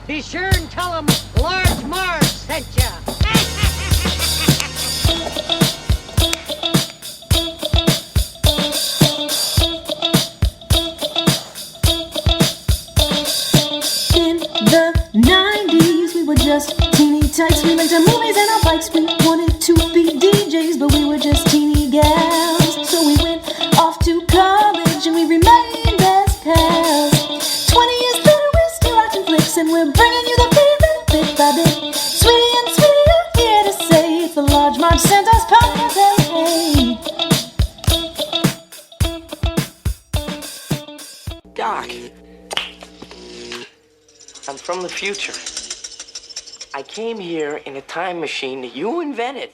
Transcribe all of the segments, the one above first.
Be sure and tell them Large Marge sent ya. In the 90s, we were just teeny tykes. We rented movies and our bikes. We wanted to be DJs, but we were just teeny gals. So we went off to college and we remained as pals. 20 years later, we're still watching flicks and we're bringing you the feeling bit by bit. Sweetie and Sweetie are here to say it's the Large Marge Santa's podcast. Hey, hey. Doc, I'm from the future. I came here in a time machine that you invented.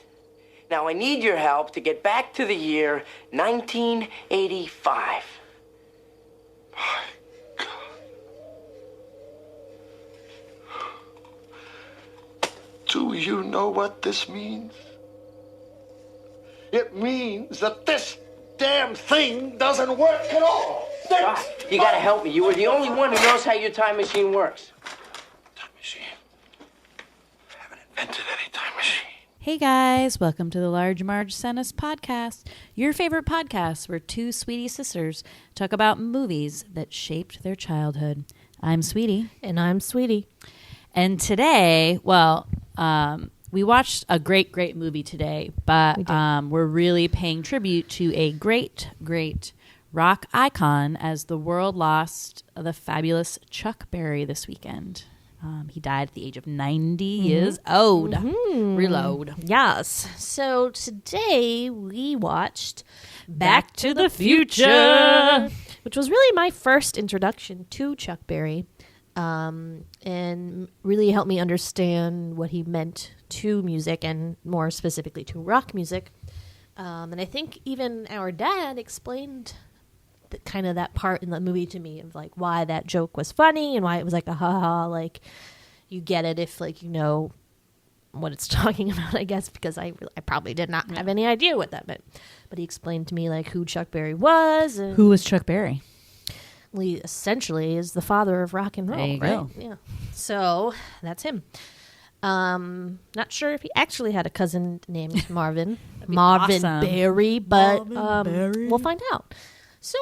Now I need your help to get back to the year 1985. My God. Do you know what this means? It means that this damn thing doesn't work at all. Doc, you gotta help me. You were the only one who knows how your time machine works. Time machine. I haven't invented any time machine. Hey guys, welcome to the Large Marge Sent Us podcast, your favorite podcast where two sweetie sisters talk about movies that shaped their childhood. I'm Sweetie. And I'm Sweetie. And today, we watched a great movie today, but we're really paying tribute to a great rock icon as the world lost the fabulous Chuck Berry this weekend. He died at the age of 90 years old. Reload. Yes. So today we watched Back to the Future, which was really my first introduction to Chuck Berry, and really helped me understand what he meant to music and more specifically to rock music. And I think even our dad explained kind of that part in the movie to me of like why that joke was funny and why it was like a ha-ha, like you get it if like you know what it's talking about, I guess, because I probably did not have any idea what that meant. But he explained to me like who Chuck Berry was. And Who was Chuck Berry? well, he essentially is the father of rock and roll, There you right? go. Yeah. So that's him. Not sure if he actually had a cousin named Marvin awesome. Berry, but Berry. we'll find out. So,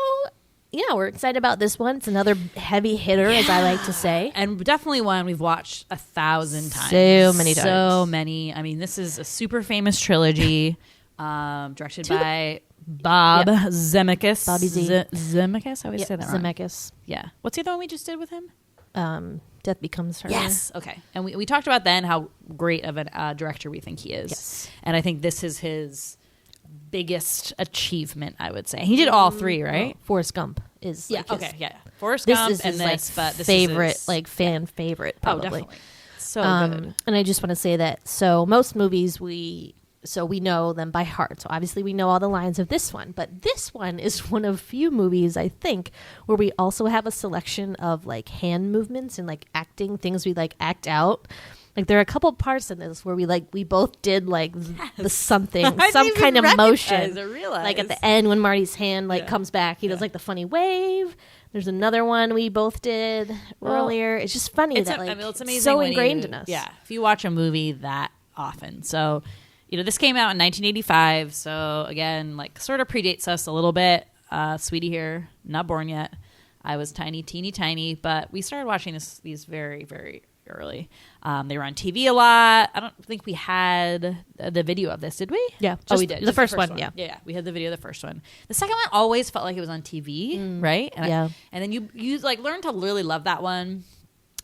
yeah, we're excited about this one. It's another heavy hitter, as I like to say. And definitely one we've watched 1,000 times. So many times. So many. I mean, this is a super famous trilogy directed by Bob Zemeckis. Bobby Z. Zemeckis? I always say that wrong. Zemeckis. Yeah. What's the other one we just did with him? Death Becomes Her. Yes. Okay. And we talked about then how great of a director we think he is. Yes. And I think this is his biggest achievement, I would say. He did all three, right? Well, Forrest Gump is like his, Forrest this Gump is his and like this, but this favorite, is his, like fan favorite, probably. Oh, definitely. So good. And I just want to say that so most movies we know them by heart. So obviously we know all the lines of this one, but this one is one of few movies I think where we also have a selection of like hand movements and like acting things we like act out. Like there are a couple parts in this where we both did like the something, some kind of motion. Like at the end when Marty's hand like comes back, he does like the funny wave. There's another one we both did earlier. It's just funny that like it's amazing so when ingrained in us. Yeah, if you watch a movie that often. So, this came out in 1985. So again, like sort of predates us a little bit. Sweetie here, not born yet. I was teeny tiny, but we started watching these very, very early. They were on TV a lot. I don't think we had the video of this, did we? Yeah. We did. The Just first one, yeah. Yeah, we had the video of the first one. The second one always felt like it was on TV, right? And yeah. And then you like learn to really love that one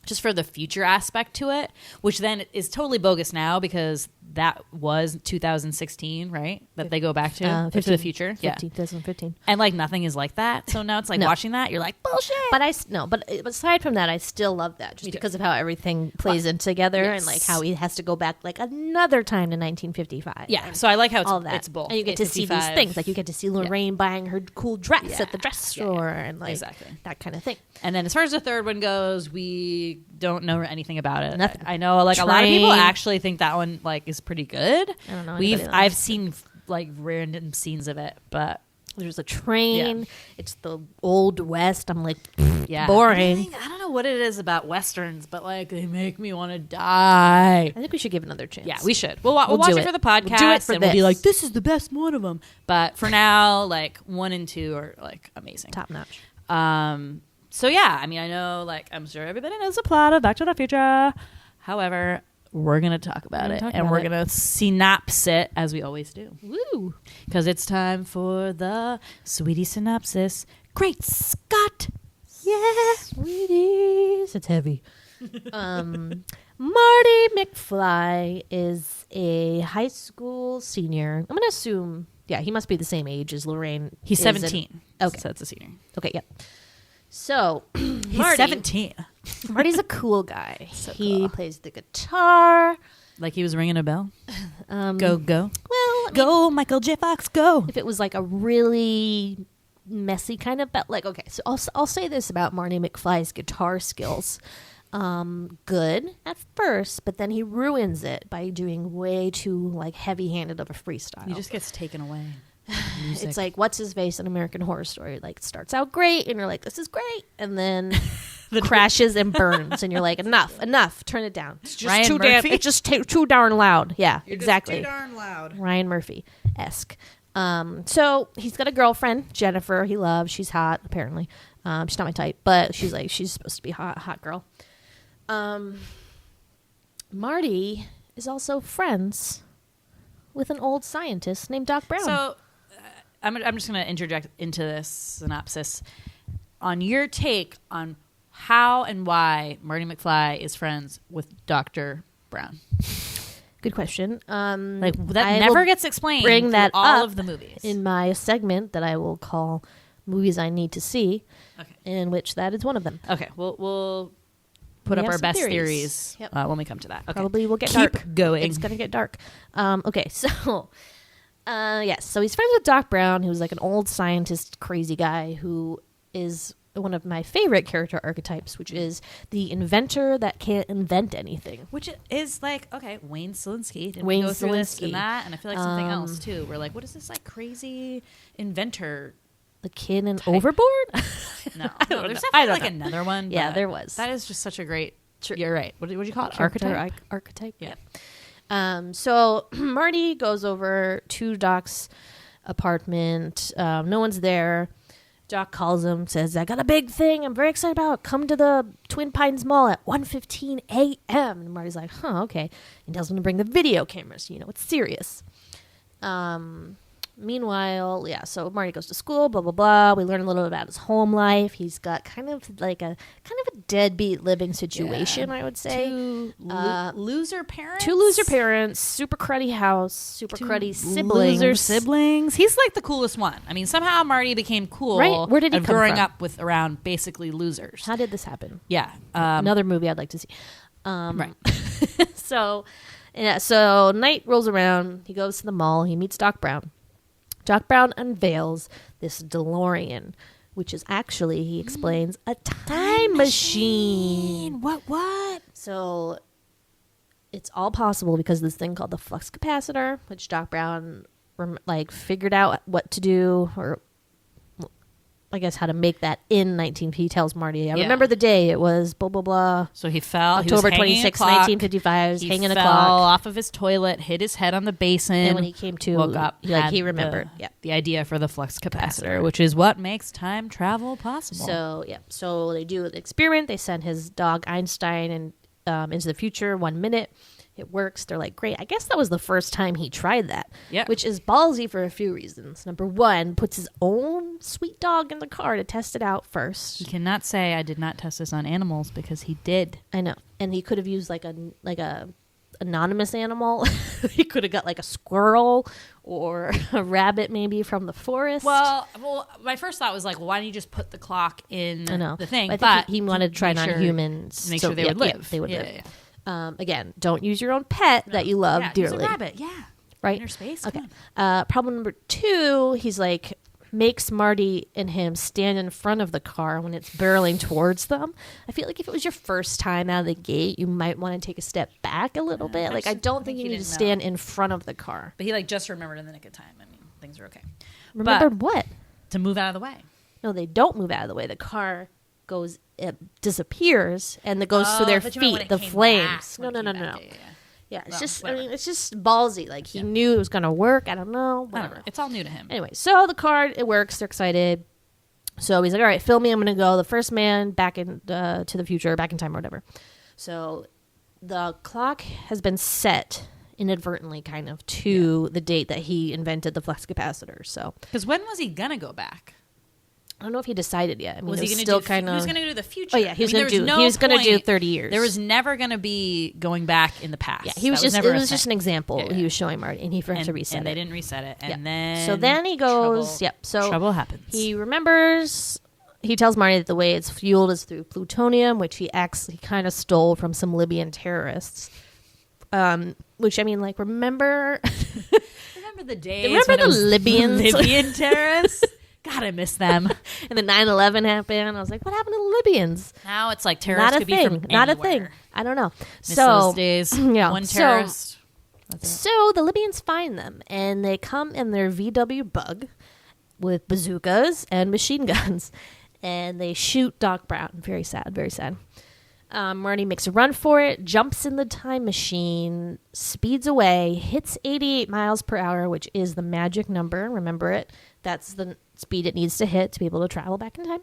just for the future aspect to it, which then is totally bogus now because that was 2016, right? That they go back to to the future. 2015. And like nothing is like that. So now it's like watching that, you're like, bullshit. But aside from that, I still love that just because of how everything plays in together and like how he has to go back like another time to 1955. Yeah. So I like how all that. it's both. And you get to see these things. Like you get to see Lorraine buying her cool dress at the dress store and like that kind of thing. And then as far as the third one goes, we don't know anything about it. Nothing. I know like a lot of people actually think that one like is pretty good. I don't know. I've seen like random scenes of it, but There's a train. Yeah. It's the old West. I'm like, Yeah. boring. I don't know what it is about Westerns, but like they make me want to die. I think we should give it another chance. Yeah, we should. We'll watch do it for the podcast, We'll do it for and we'll be this. like, "This is the best one of them." But for now, like 1 and 2 are like amazing, Top notch. So yeah, I mean, I know, like, I'm sure everybody knows the plot of Back to the Future. However, we're gonna talk about it, and we're gonna synopsis it as we always do. Woo! Because it's time for the Sweetie Synopsis. Great Scott! Yeah, sweeties. It's heavy. Marty McFly is a high school senior. I'm going to assume, yeah, he must be the same age as Lorraine. He's 17. Okay. So that's a senior. Okay, yeah. So, He's Marty, 17. Marty's a cool guy. He cool. plays the guitar. Like he was ringing a bell. Go. Well, I mean, Go, Michael J. Fox, go. if it was like a really messy kind of belt, like, okay, so I'll say this about Marty McFly's guitar skills. Good at first, but then he ruins it by doing way too like heavy-handed of a freestyle. He just gets taken away. It's like, what's his face in American Horror Story? Like, it starts out great, and you're like, this is great, and then crashes and burns, and you're like, enough, turn it down. It's just Ryan too Murphy? damn. It's just too darn loud. Yeah, exactly. Too darn loud. Ryan Murphy-esque. So he's got a girlfriend, Jennifer. He loves. She's hot, apparently. She's not my type, but she's supposed to be hot girl. Marty is also friends with an old scientist named Doc Brown. So I'm just going to interject into this synopsis on your take on how and why Marty McFly is friends with Dr. Brown. Good question. Like that I never will gets explained. bring that through all up of the movies. in my segment that I will call "Movies I Need to See," in which that is one of them. Okay, we'll put We up have our some best theories. theories Yep. when we come to that. Okay. Probably will get Keep dark. going. It's gonna get dark. Okay, so yes, so he's friends with Doc Brown, who's like an old scientist, crazy guy who is one of my favorite character archetypes, which is the inventor that can't invent anything. Which is like, okay, Wayne Selinsky. Did Wayne we go through this Selinsky. and that? And I feel like something else too. We're like, what is this like crazy inventor? The kid in Overboard? No, don't there's know. I definitely don't like know. another one. Yeah, but there was. That is just such a great. You're right. What did you call it? Character Archetype. archetype. Yeah. So Marty goes over to Doc's apartment. No one's there. Doc calls him, says, I got a big thing I'm very excited about. Come to the Twin Pines Mall at 1:15 a.m. And Marty's like, okay. And tells him to bring the video cameras. You know, it's serious. Meanwhile, yeah, so Marty goes to school, blah, blah, blah. We learn a little about his home life. He's got kind of a deadbeat living situation, I would say. Two loser parents. Two loser parents, super cruddy house, super cruddy siblings. Loser siblings. He's like the coolest one. I mean, somehow Marty became cool. Right? Where did he of come growing from? up with around basically losers. How did this happen? Yeah. Another movie I'd like to see. Right. So night rolls around. He goes to the mall. He meets Doc Brown. Doc Brown unveils this DeLorean, which is actually, he explains, a time machine. What? So it's all possible because of this thing called the flux capacitor, which Doc Brown figured out what to do, or I guess how to make that in 19. He tells Marty, I remember the day it was blah, blah, blah. So he fell. October he was hanging 26, a clock. 1955. He hanging a fell clock. off of his toilet, hit his head on the basin. And when he came to, woke up, he remembered. the idea for the flux capacitor, which is what makes time travel possible. So they do the experiment. They send his dog Einstein into the future 1 minute. It works. They're like, great. I guess that was the first time he tried that. Yeah. Which is ballsy for a few reasons. Number one, puts his own sweet dog in the car to test it out first. He cannot say I did not test this on animals because he did. I know. And he could have used like a anonymous animal. He could have got like a squirrel or a rabbit maybe from the forest. Well, my first thought was like, well, why don't you just put the clock in I know. the thing? I think he wanted to try it on humans. Make sure they would live. They would Yeah, live. yeah. Again, don't use your own pet that you love dearly. Use a rabbit, yeah. Right? Inner space. Okay. Come on. Problem number two, he's like, makes Marty and him stand in front of the car when it's barreling towards them. I feel like if it was your first time out of the gate, you might want to take a step back a little bit. Like, I don't think you need to stand in front of the car. But he just remembered in the nick of time. I mean, things are okay. Remembered what? to move out of the way. No, they don't move out of the way. The car goes, it disappears, and it goes through their but you meant when feet. it The came flames. back, No. when it came back, yeah. Yeah, it's Well, just. whatever. I mean, it's just ballsy. Like he knew it was gonna work. I don't know. I don't Whatever. know. It's all new to him. Anyway, so the car, it works. They're excited. So he's like, all right, fill me. I'm going to go the first man back in to the future, back in time or whatever. So the clock has been set inadvertently kind of to the date that he invented the flux capacitor. So Because when was he gonna go back? I don't know if he decided yet. I mean, Was he it was going still to do? kind He of. was going to do the future. Oh yeah, he was I mean, going to do. there He was going to do point- 30 years. There was never going to be going back in the past. Yeah, he was That just. never It a was just an thing. example Yeah, yeah. he was showing Marty, and he forgot to reset and it. they didn't reset it. And Yeah. then So then he goes. trouble- Yep. So trouble happens. He remembers. He tells Marty that the way it's fueled is through plutonium, which he kind of stole from some Libyan terrorists. Which I mean, like, remember Remember the days? Remember when it the was Libyans? Libyan terrorists? God, I miss them. and the 9/11 happened. I was like, what happened to the Libyans? Now it's like terrorists Not a could be thing. from Not a anywhere. thing. I don't know. Miss So those days. yeah, One so- terrorist. So the Libyans find them, and they come in their VW Bug with bazookas and machine guns, and they shoot Doc Brown. Very sad, very sad. Marty makes a run for it, jumps in the time machine, speeds away, hits 88 miles per hour, which is the magic number. Remember it. That's the speed it needs to hit to be able to travel back in time.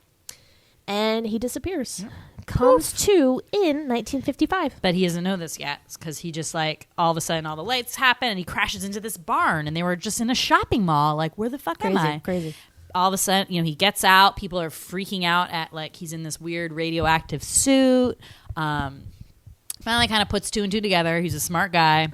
And he disappears. Comes to in 1955. But he doesn't know this yet because he just like all of a sudden all the lights happen and he crashes into this barn and they were just in a shopping mall. Like, where the fuck am I? Crazy. All of a sudden, he gets out. People are freaking out at like he's in this weird radioactive suit. Finally kind of puts two and two together. He's a smart guy.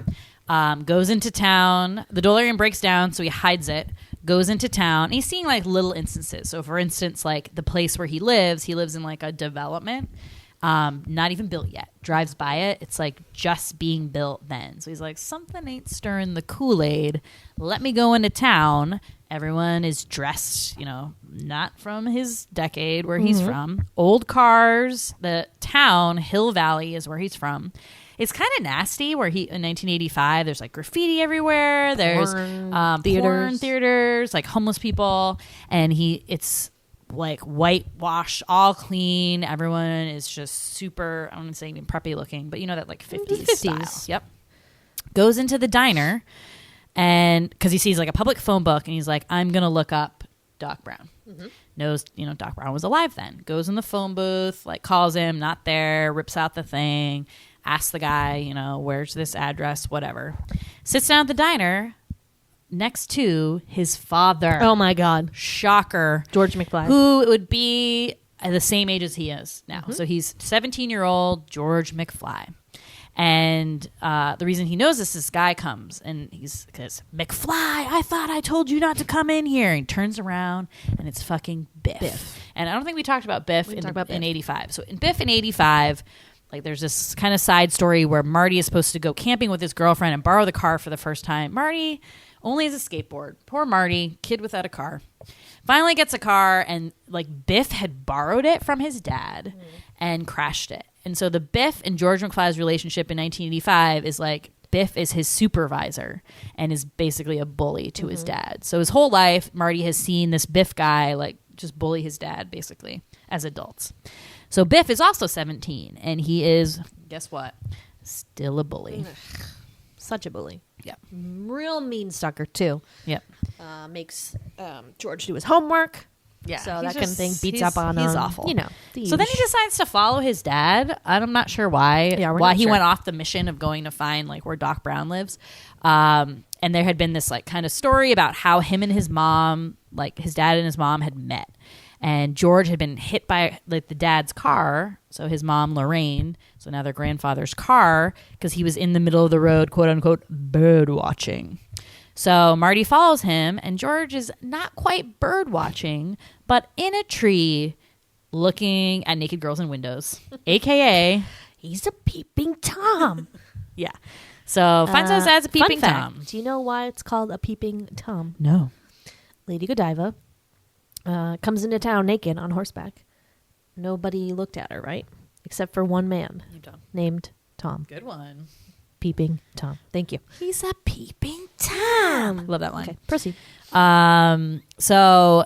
Goes into town. The DeLorean breaks down, so he hides it. Goes into town. And he's seeing like little instances. So for instance, like the place where he lives in like a development. Not even built yet. Drives by it. It's like just being built then. So he's like, something ain't stirring the Kool-Aid. Let me go into town. Everyone is dressed, not from his decade where he's from. Old cars. The town, Hill Valley, is where he's from. It's kind of nasty where in 1985, there's like graffiti everywhere. There's porn theaters, like homeless people. And it's like whitewashed, all clean. Everyone is just super, I don't want to say even preppy looking, but that like 50s style. Yep. Goes into the diner and because he sees like a public phone book and he's like, I'm going to look up Doc Brown. Knows, Doc Brown was alive then. Goes in the phone booth, like calls him, not there, rips out the thing, asks the guy, where's this address, whatever. Sits down at the diner next to his father. Oh my God. Shocker. George McFly. Who would be the same age as he is now. So he's 17-year-old George McFly. And the reason he knows this guy comes and because McFly, I thought I told you not to come in here. And he turns around and it's fucking Biff. And I don't think we talked about Biff in 85. So in Biff in 85, like there's this kind of side story where Marty is supposed to go camping with his girlfriend and borrow the car for the first time. Marty only has a skateboard. Poor Marty, kid without a car. Finally gets a car and like Biff had borrowed it from his dad and crashed it. And so the Biff and George McFly's relationship in 1985 is like Biff is his supervisor and is basically a bully to his dad. So his whole life, Marty has seen this Biff guy like just bully his dad basically as adults. So Biff is also 17 and he is, guess what? Still a bully. Such a bully. Yep. Real mean sucker too. Yep. Makes George do his homework. Yeah. So he's that kind of thing just- beats he's- up on he's him. awful. So So then he decides to follow his dad. I'm not sure why. Yeah, we're why not he sure. went off the mission of going to find like where Doc Brown lives. And there had been this like kind of story about how him and his mom, like his dad and his mom, had met. And George had been hit by like the dad's car, so his mom Lorraine, so now their grandfather's car, because he was in the middle of the road, quote unquote, bird watching. So Marty follows him, and George is not quite bird watching, but in a tree looking at naked girls in windows, aka he's a peeping Tom. yeah. So finds out his dad's a peeping Fun fact, Tom. Do you know why it's called a peeping Tom? No. Lady Godiva comes into town naked on horseback. Nobody looked at her, right? Except for one man named Tom. Good one. Peeping Tom. Thank you. He's a peeping Tom. Love that line. Okay, proceed. So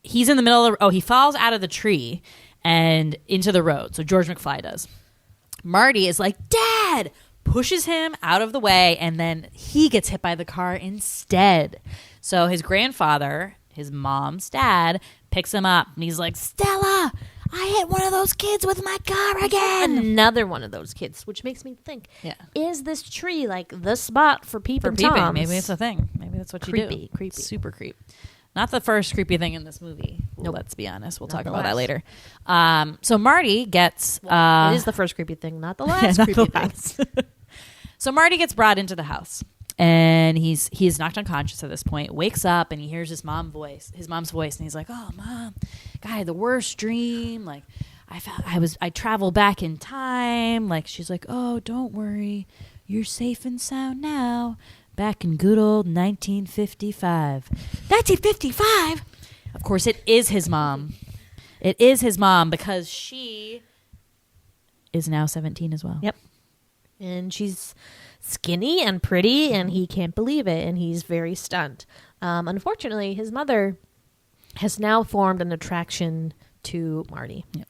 he's in the middle of he falls out of the tree and into the road. So George McFly does. Marty is like, Dad, pushes him out of the way, and then he gets hit by the car instead. So his grandfather, his mom's dad, picks him up, and he's like, Stella, I hit one of those kids with my car again. Another one of those kids, which makes me think, is this tree like the spot for peeping Toms? Maybe it's a thing. Maybe that's what you do. Creepy. Super creep. Not the first creepy thing in this movie. Nope. Let's be honest. We'll talk about that later. So Marty gets... it is the first creepy thing, not the last creepy thing. So Marty gets brought into the house. And he's knocked unconscious at this point, wakes up, and he hears his mom's voice, and he's like, oh, Mom, God, I had the worst dream. Like, I traveled back in time. Like, she's like, oh, don't worry. You're safe and sound now. Back in good old 1955. 1955? Of course, it is his mom. It is his mom because she is now 17 as well. Yep. And she's skinny and pretty, and he can't believe it, and he's very stunned. Unfortunately, his mother has now formed an attraction to Marty. Yep.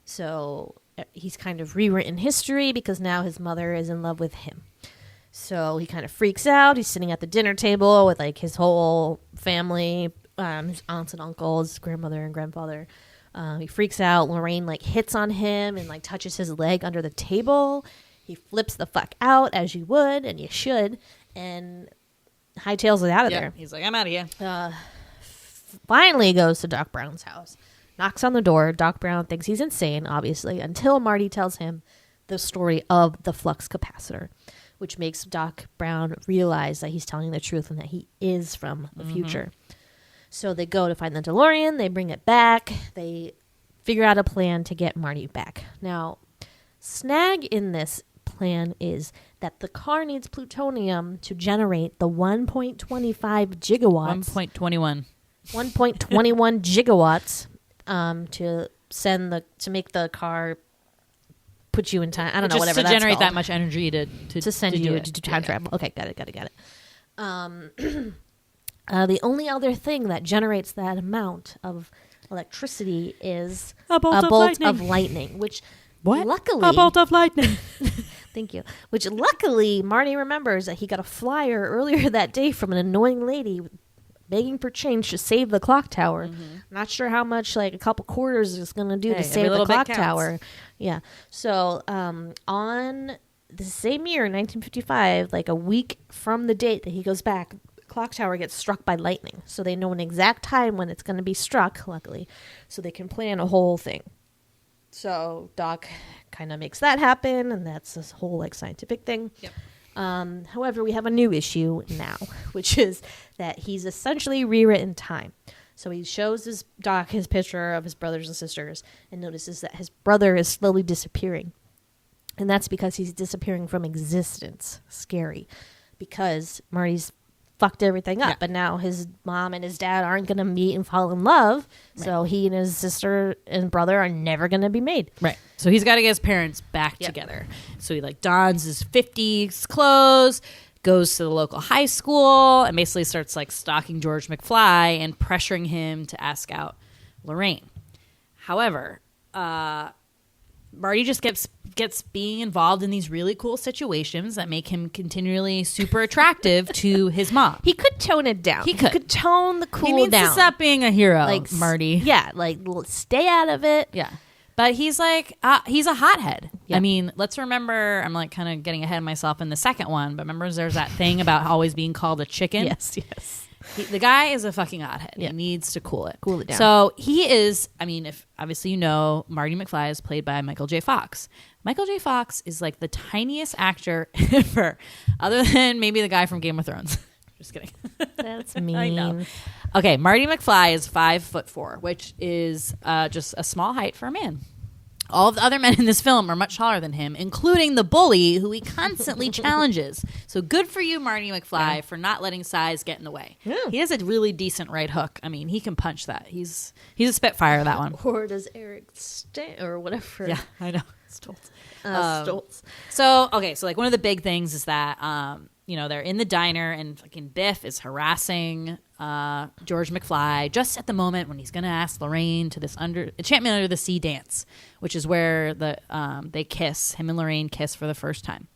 So he's kind of rewritten history because now his mother is in love with him. So he kind of freaks out. He's sitting at the dinner table with like his whole family, his aunts and uncles, grandmother and grandfather. He freaks out. Lorraine like hits on him and like touches his leg under the table. He flips the fuck out, as you would and you should, and hightails it out of there. He's like, I'm out of here. Finally goes to Doc Brown's house, knocks on the door. Doc Brown thinks he's insane, obviously, until Marty tells him the story of the flux capacitor, which makes Doc Brown realize that he's telling the truth and that he is from the future. So they go to find the DeLorean. They bring it back. They figure out a plan to get Marty back. Now, snag in this plan is that the car needs plutonium to generate the 1.25 gigawatts. 1.21. 1.21 gigawatts to make the car put you in time. I don't know, whatever to that's generate called. that much energy to send you to time travel. Okay, got it. The only other thing that generates that amount of electricity is a bolt of lightning, which what? Luckily, a bolt of lightning. Thank you. Which luckily Marty remembers that he got a flyer earlier that day from an annoying lady begging for change to save the clock tower. Not sure how much, like a couple quarters is going to do to save the clock tower. Yeah. So on the same year, 1955, like a week from the date that he goes back, clock tower gets struck by lightning. So they know an exact time when it's going to be struck, luckily, so they can plan a whole thing. So Doc kind of makes that happen, and that's this whole like scientific thing. Yep. However, we have a new issue now, which is that he's essentially rewritten time. So he shows Doc his picture of his brothers and sisters and notices that his brother is slowly disappearing. And that's because he's disappearing from existence. Scary. Because Marty's fucked everything up. Yeah. And now his mom and his dad aren't going to meet and fall in love. Right. So he and his sister and brother are never going to be made. Right. So he's got to get his parents back together. So he like dons his 50s clothes, goes to the local high school, and basically starts like stalking George McFly and pressuring him to ask out Lorraine. However, Marty just gets being involved in these really cool situations that make him continually super attractive to his mom. He could tone it down. He could tone the cool down. He needs to stop being a hero, like Marty. Yeah, like stay out of it. Yeah. But he's like, he's a hothead. Yep. I mean, let's remember, I'm like kind of getting ahead of myself in the second one, but remember there's that thing about always being called a chicken? Yes. The guy is a fucking hothead. Yeah. He needs to cool it down. So he is, I mean, if obviously you know, Marty McFly is played by Michael J. Fox. Michael J. Fox is like the tiniest actor ever, other than maybe the guy from Game of Thrones. Just kidding. That's mean. I know. Okay, Marty McFly is 5'4", which is just a small height for a man. All of the other men in this film are much taller than him, including the bully, who he constantly challenges. So good for you, Marty McFly, for not letting size get in the way. Yeah. He has a really decent right hook. I mean, he can punch that. He's a spitfire, that one. Or does Eric or whatever? Yeah, I know. Stoltz. Stoltz. So like one of the big things is that they're in the diner and fucking Biff is harassing George McFly just at the moment when he's going to ask Lorraine to this enchantment under the sea dance, which is where they kiss. Him and Lorraine kiss for the first time.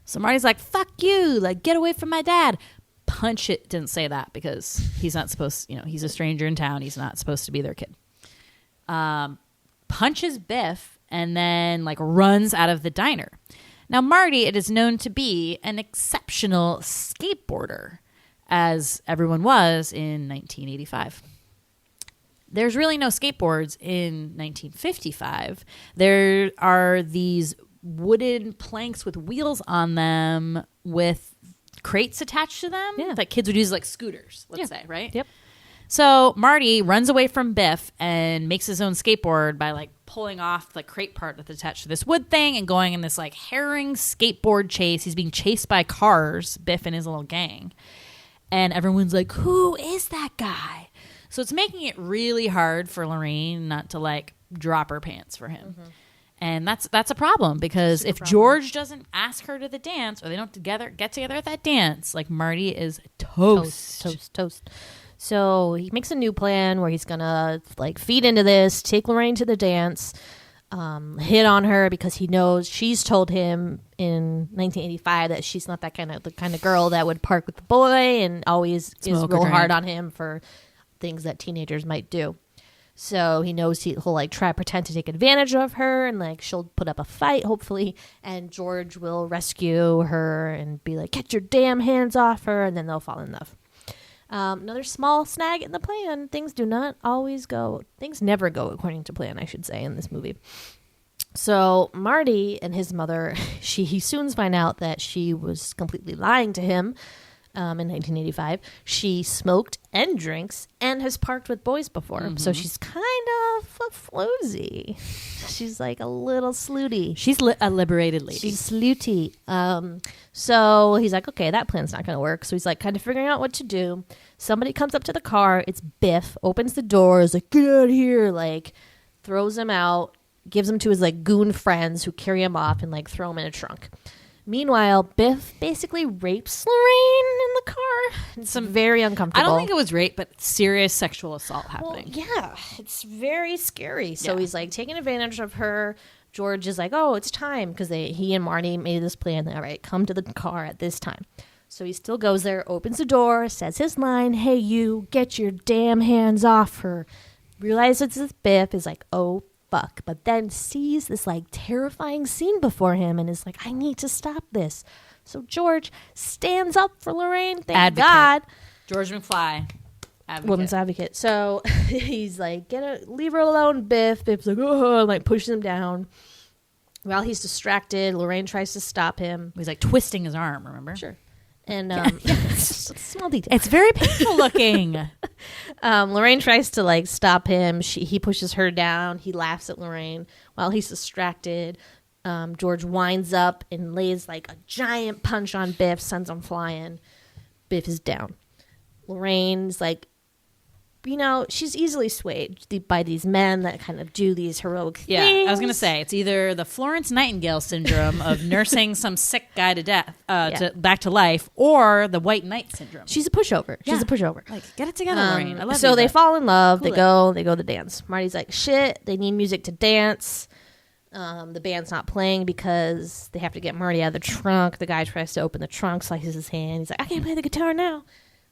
So Marty's like, fuck you, like, get away from my dad. Punch it. Didn't say that because he's not supposed, he's a stranger in town. He's not supposed to be their kid. Punches Biff and then like runs out of the diner. Now, Marty, it is known to be an exceptional skateboarder, as everyone was in 1985. There's really no skateboards in 1955. There are these wooden planks with wheels on them with crates attached to them that kids would use like scooters, let's say, right? Yep. So Marty runs away from Biff and makes his own skateboard by like pulling off the crate part that's attached to this wood thing and going in this like herring skateboard chase. He's being chased by cars, Biff and his little gang. And everyone's like, who is that guy? So it's making it really hard for Lorraine not to like drop her pants for him. Mm-hmm. And that's a problem because if George doesn't ask her to the dance or they don't get together at that dance, like Marty is toast. So he makes a new plan where he's gonna like feed into this, take Lorraine to the dance, hit on her because he knows she's told him in 1985 that she's not the kind of girl that would park with the boy and always is real hard on him for things that teenagers might do. So he knows he'll like try to pretend to take advantage of her and like she'll put up a fight hopefully, and George will rescue her and be like, get your damn hands off her, and then they'll fall in love. Another small snag in the plan. Things never go according to plan, I should say, in this movie. So Marty and his mother, he soon finds out that she was completely lying to him in 1985. She smoked and drinks and has parked with boys before. Mm-hmm. So she's kind of a floozy. She's like a little slutty. She's a liberated lady. She's slutty. So he's like, okay, that plan's not going to work. So he's like kind of figuring out what to do. Somebody comes up to the car. It's Biff. Opens the door. Is like, get out of here. Like, throws him out. Gives him to his like goon friends who carry him off and like throw him in a trunk. Meanwhile, Biff basically rapes Lorraine in the car. It's very uncomfortable. I don't think it was rape, but serious sexual assault happening. Well, yeah, it's very scary. So he's like taking advantage of her. George is like, oh, it's time, because he and Marty made this plan. All right, come to the car at this time. So he still goes there, opens the door, says his line, hey, you, get your damn hands off her. Realizes it's Biff, is like, oh, fuck, but then sees this like terrifying scene before him and is like, I need to stop this. So George stands up for Lorraine. Thank God. George McFly, advocate. Woman's advocate. So he's like, leave her alone, Biff. Biff's like, oh, like pushes him down. While he's distracted, Lorraine tries to stop him. He's like twisting his arm, remember? Sure. And small detail. It's very painful looking. Lorraine tries to like stop him. He pushes her down. He laughs at Lorraine while he's distracted. George winds up and lays like a giant punch on Biff, sends him flying. Biff is down. Lorraine's like, she's easily swayed by these men that kind of do these heroic things. Yeah, I was going to say, it's either the Florence Nightingale syndrome of nursing some sick guy to death, back to life, or the White Knight syndrome. She's a pushover. She's a pushover. Like, get it together, Lorraine. I love so you, they fall in love. Cool They go to dance. Marty's like, shit, they need music to dance. The band's not playing because they have to get Marty out of the trunk. The guy tries to open the trunk, slices his hand. He's like, I can't play the guitar now.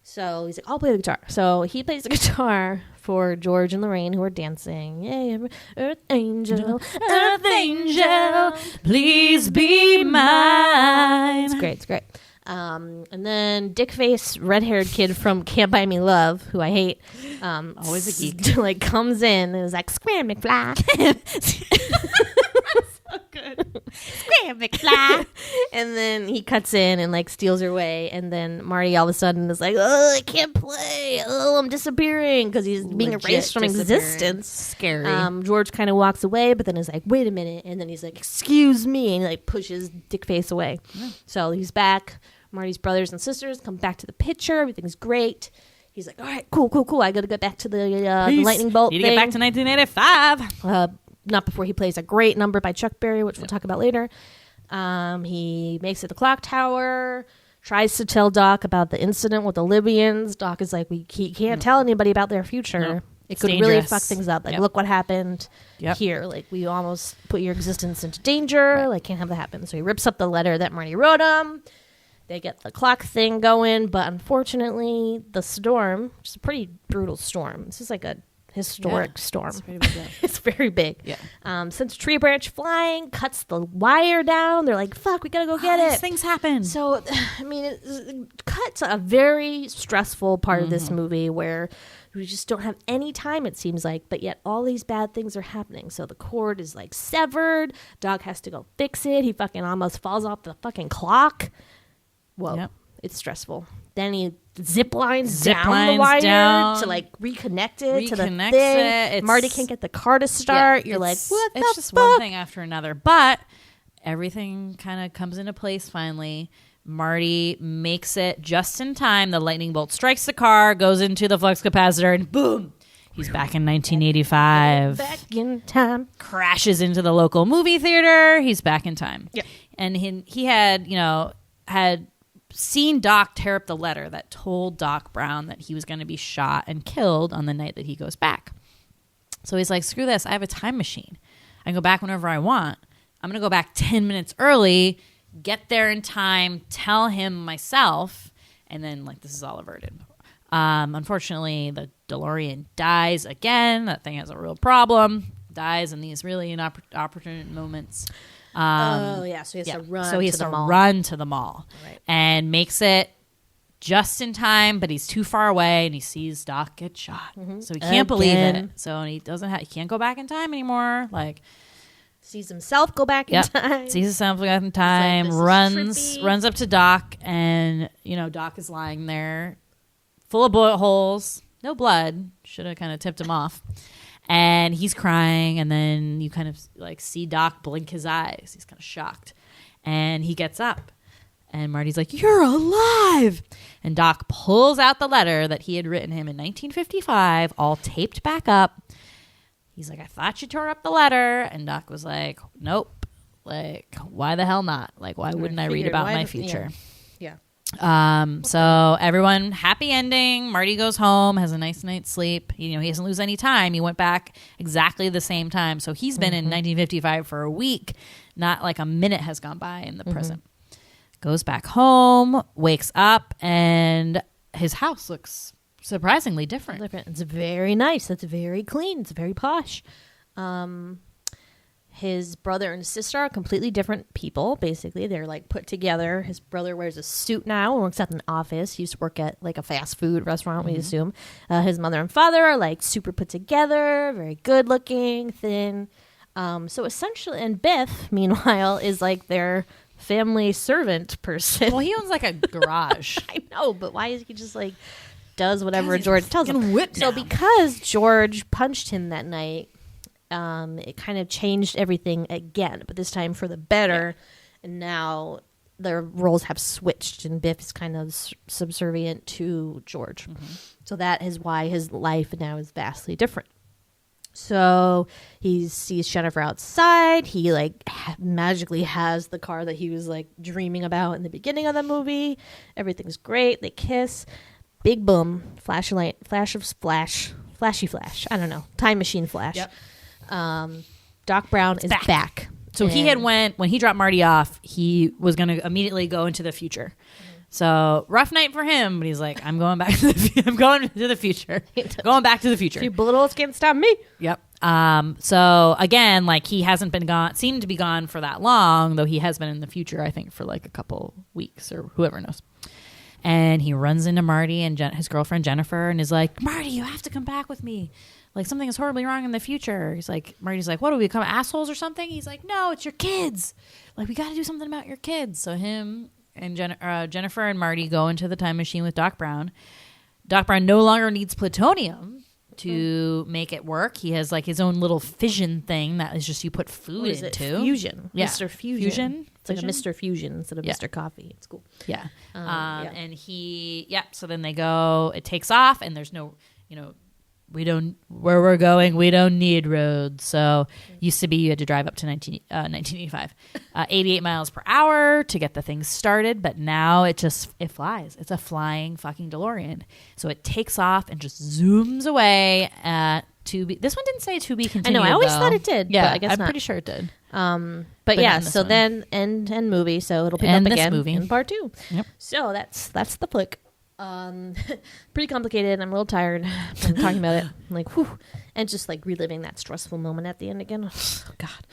So he's like, I'll play the guitar. So he plays the guitar for George and Lorraine, who are dancing. Yay, Earth Angel, Earth Angel, please be mine. It's great. And then dick-face, red-haired kid from Can't Buy Me Love, who I hate. Always a geek. Like, comes in and is like, Scram McFly. So good. Scram McFly. And then he cuts in and like steals her away, and then Marty all of a sudden is like, oh, I can't play, oh, I'm disappearing, because he's being erased from existence. Scary. George kind of walks away, but then is like, wait a minute, and then he's like, excuse me, and he like pushes Dickface away. So he's back. Marty's brothers and sisters come back to the picture. Everything's great. He's like, all right, cool. I got to get back to the lightning bolt Need thing. to get back to 1985. Not before he plays a great number by Chuck Berry, which we'll talk about later. He makes it to the clock tower, tries to tell Doc about the incident with the Libyans. Doc is like, he can't tell anybody about their future. No. It It's could really dangerous. fuck things up. Like, Yep. look what happened Yep. here. Like, we almost put your existence into danger. Like, can't have that happen. So he rips up the letter that Marty wrote him. They get the clock thing going, but unfortunately, the storm, which is a pretty brutal storm. This is like a historic storm. It's pretty big deal. It's very big. Yeah. Sends a tree branch flying, cuts the wire down. They're like, fuck, we gotta go get These it. things happen. So, I mean, it cuts a very stressful part of this movie where we just don't have any time, it seems like, but yet all these bad things are happening. So the cord is like severed. Doc has to go fix it. He fucking almost falls off the fucking clock. Whoa. Yep. It's stressful. Then he zip lines down the lines wire down. to like reconnect it to the Reconnects thing. it. It's- Marty can't get the car to start. You're like, It's- what It's the just fuck? one thing after another. But everything kind of comes into place finally. Marty makes it just in time. The lightning bolt strikes the car, goes into the flux capacitor, and boom, he's back in 1985. Back in time. Crashes into the local movie theater. He's back in time. Yep. And he had seen Doc tear up the letter that told Doc Brown that he was going to be shot and killed on the night that he goes back. So he's like, screw this. I have a time machine. I can go back whenever I want. I'm going to go back 10 minutes early, get there in time, tell him myself, and then like this is all averted. Unfortunately, the DeLorean dies again. That thing has a real problem. Dies in these really inopportune moments. So he has to run. So he has to run to the mall, Right. and makes it just in time, but he's too far away, and he sees Doc get shot. So he can't believe it. Again. So he he can't go back in time anymore. Like, Sees himself go back in yep, time. sees himself back in time, this is trippy. runs up to Doc, and Doc is lying there, full of bullet holes, no blood. Should have kind of tipped him off. And he's crying, and then you kind of like see Doc blink his eyes. He's kind of shocked, and he gets up, and Marty's like, "You're alive!" And Doc pulls out the letter that he had written him in 1955, all taped back up. He's like, "I thought you tore up the letter," and Doc was like, "Nope. Like, why the hell not? Like, why wouldn't I read figured, about why my the- future?" Yeah. So everyone, happy ending. Marty goes home, has a nice night's sleep. He doesn't lose any time. He went back exactly the same time. So he's been in 1955 for a week. Not like a minute has gone by in the present. Goes back home, wakes up, and his house looks surprisingly different. It's very nice. It's very clean. It's very posh. His brother and sister are completely different people, basically. They're like put together. His brother wears a suit now and works at an office. He used to work at like a fast food restaurant, we assume. His mother and father are like super put together, very good looking, thin. So essentially, and Biff, meanwhile, is like their family servant person. Well, he owns like a garage. I know, but why is he just like does whatever Because he's George tells him? fucking whipped So now. because George punched him that night, it kind of changed everything again, but this time for the better. And now their roles have switched, and Biff is kind of subservient to George. So that is why his life now is vastly different. So he sees Jennifer outside. He like magically has the car that he was like dreaming about in the beginning of the movie. Everything's great. They kiss. Big boom. Flashy flash. I don't know. Time machine flash. Yep. Doc Brown is back. So he had And- when he dropped Marty off, he was going to immediately go into the future. So rough night for him, but he's like, I'm going back to the future. Going back to the future. Few bullet holes can't stop me. Yep. So again, like he hasn't been seemed to be gone for that long, though he has been in the future, I think, for like a couple weeks or whoever knows. And he runs into Marty and his girlfriend Jennifer and is like, "Marty, you have to come back with me. Like something is horribly wrong in the future." Marty's like, "What, do we become assholes or something?" He's like, "No, it's your kids. Like we got to do something about your kids." So him and Jennifer and Marty go into the time machine with Doc Brown. Doc Brown no longer needs plutonium to make it work. He has like his own little fission thing that is just you put food What is it? into. Fusion. Yeah. Mr. Fusion. Fusion? It's like a Fusion? Mr. Fusion instead of Yeah. Mr. Coffee. It's cool. Yeah. Yeah. And so then they go, it takes off and there's no, where we're going, we don't need roads. So used to be you had to drive up to 1985, 88 miles per hour to get the thing started. But now it flies. It's a flying fucking DeLorean. So it takes off and just zooms away at to be. This one didn't say to be continued. I know. I always though. thought it did. Yeah, but I guess I'm not. pretty sure it did. But not yeah, in this so one. then end movie, so it'll pick End up this again movie. in part 2. Yep. So that's the flick. Pretty complicated. I'm a little tired from talking about it. I'm like, whew, and just like reliving that stressful moment at the end again. Oh, God,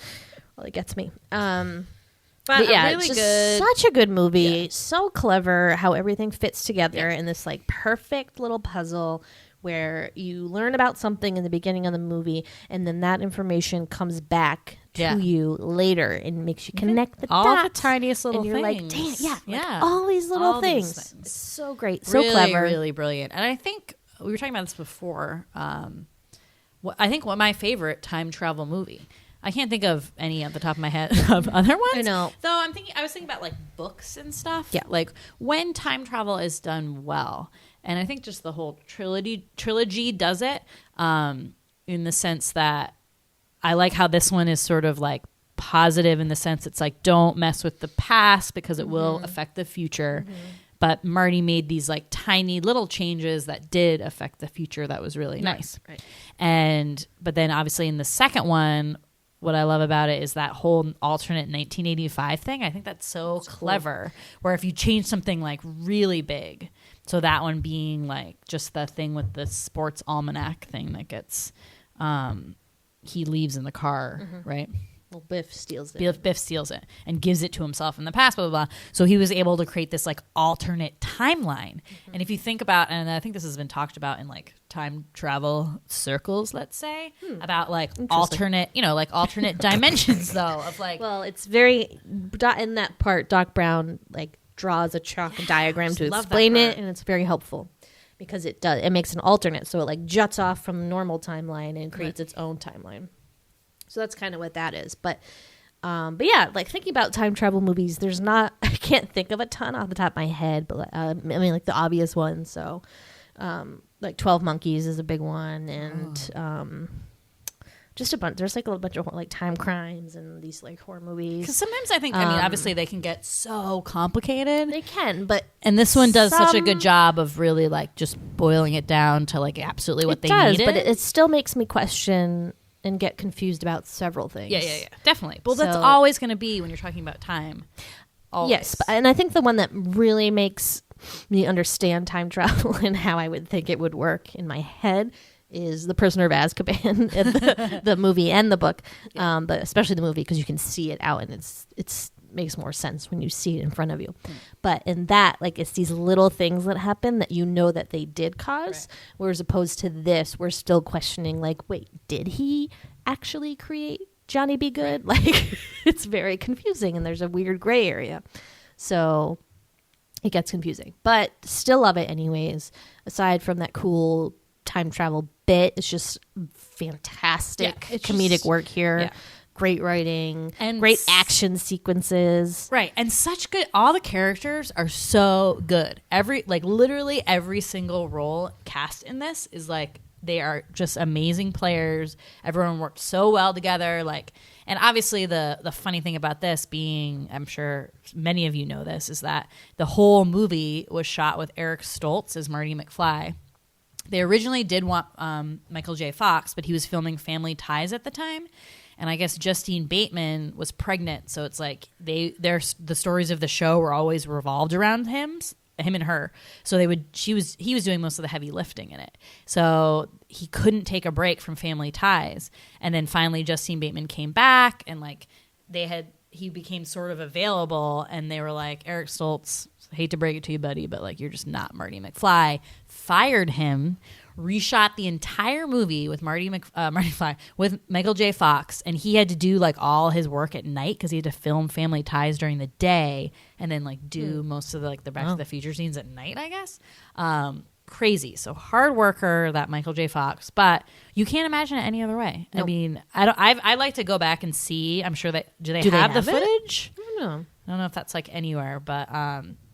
well, it gets me. But yeah, really it's just good. such a good movie. So clever how everything fits together in this like perfect little puzzle where you learn about something in the beginning of the movie and then that information comes back to you later and makes you connect the all dots. the tiniest little and you're things. like, damn, like Yeah. all these little All these things. things. So great, so really, clever. really brilliant. And I think we were talking about this before. I think what my favorite time travel movie. I can't think of any at the top of my head of other ones. I know. Though I was thinking about like books and stuff. Yeah. Like when time travel is done well. And I think just the whole trilogy does it in the sense that I like how this one is sort of like positive in the sense it's like don't mess with the past because it will affect the future. But Marty made these like tiny little changes that did affect the future that was really nice. Right. But then obviously in the second one, what I love about it is that whole alternate 1985 thing. I think that's so clever. Where if you change something like really big, so that one being like just the thing with the sports almanac thing that gets, he leaves in the car, right? Well, Biff steals it. Biff steals it and gives it to himself in the past, blah, blah, blah. So he was able to create this like alternate timeline. And if you think about, and I think this has been talked about in like time travel circles, let's say, about like alternate, like alternate dimensions though of like. Well, it's very, in that part, Doc Brown like draws a chalk diagram to love that explain it, part. and it's very helpful because it makes an alternate. So it like juts off from the normal timeline and creates its own timeline. So that's kind of what that is. But yeah, like thinking about time travel movies, I can't think of a ton off the top of my head, but I mean like the obvious ones. So like 12 Monkeys is a big one, and just a bunch. There's like a bunch of like time crimes and these like horror movies. Because sometimes I think, obviously they can get so complicated. They can, but and this one does such a good job of really like just boiling it down to like absolutely what they needed. But it still makes me question and get confused about several things. Yeah, definitely. Well, that's So- always going to be when you're talking about time. Always. Yes, and I think the one that really makes me understand time travel and how I would think it would work in my head is The Prisoner of Azkaban, the movie and the book, but especially the movie because you can see it out and it's makes more sense when you see it in front of you. But in that, like, it's these little things that happen that you know that they did cause, whereas opposed to this, we're still questioning, like, wait, did he actually create Johnny Be Good? Like, it's very confusing and there's a weird gray area. So it gets confusing, but still love it anyways. Aside from that cool time travel bit, it's just fantastic it's comedic just- work here. yeah. Great writing And great action sequences. Right. And such good. All the characters are so good. Literally every single role cast in this is like, they are just amazing players. Everyone worked so well together. Like, and obviously the funny thing about this being, I'm sure many of you know this, is that the whole movie was shot with Eric Stoltz as Marty McFly. They originally did want Michael J. Fox, but he was filming Family Ties at the time. And I guess Justine Bateman was pregnant, so it's like the stories of the show were always revolved around him and her. So he was doing most of the heavy lifting in it. So he couldn't take a break from Family Ties. And then finally Justine Bateman came back and like he became sort of available, and they were like, Eric Stoltz, hate to break it to you, buddy, but like you're just not Marty McFly. Fired him, reshot the entire movie with Marty McFly with Michael J. Fox, and he had to do like all his work at night because he had to film Family Ties during the day and then like do most of the Back to the Future scenes at night, I guess. Crazy. So hard worker, that Michael J. Fox, but you can't imagine it any other way. Nope. I mean, I like to go back and see. I'm sure that do they have the have it? footage? I don't know. I don't know if that's like anywhere, but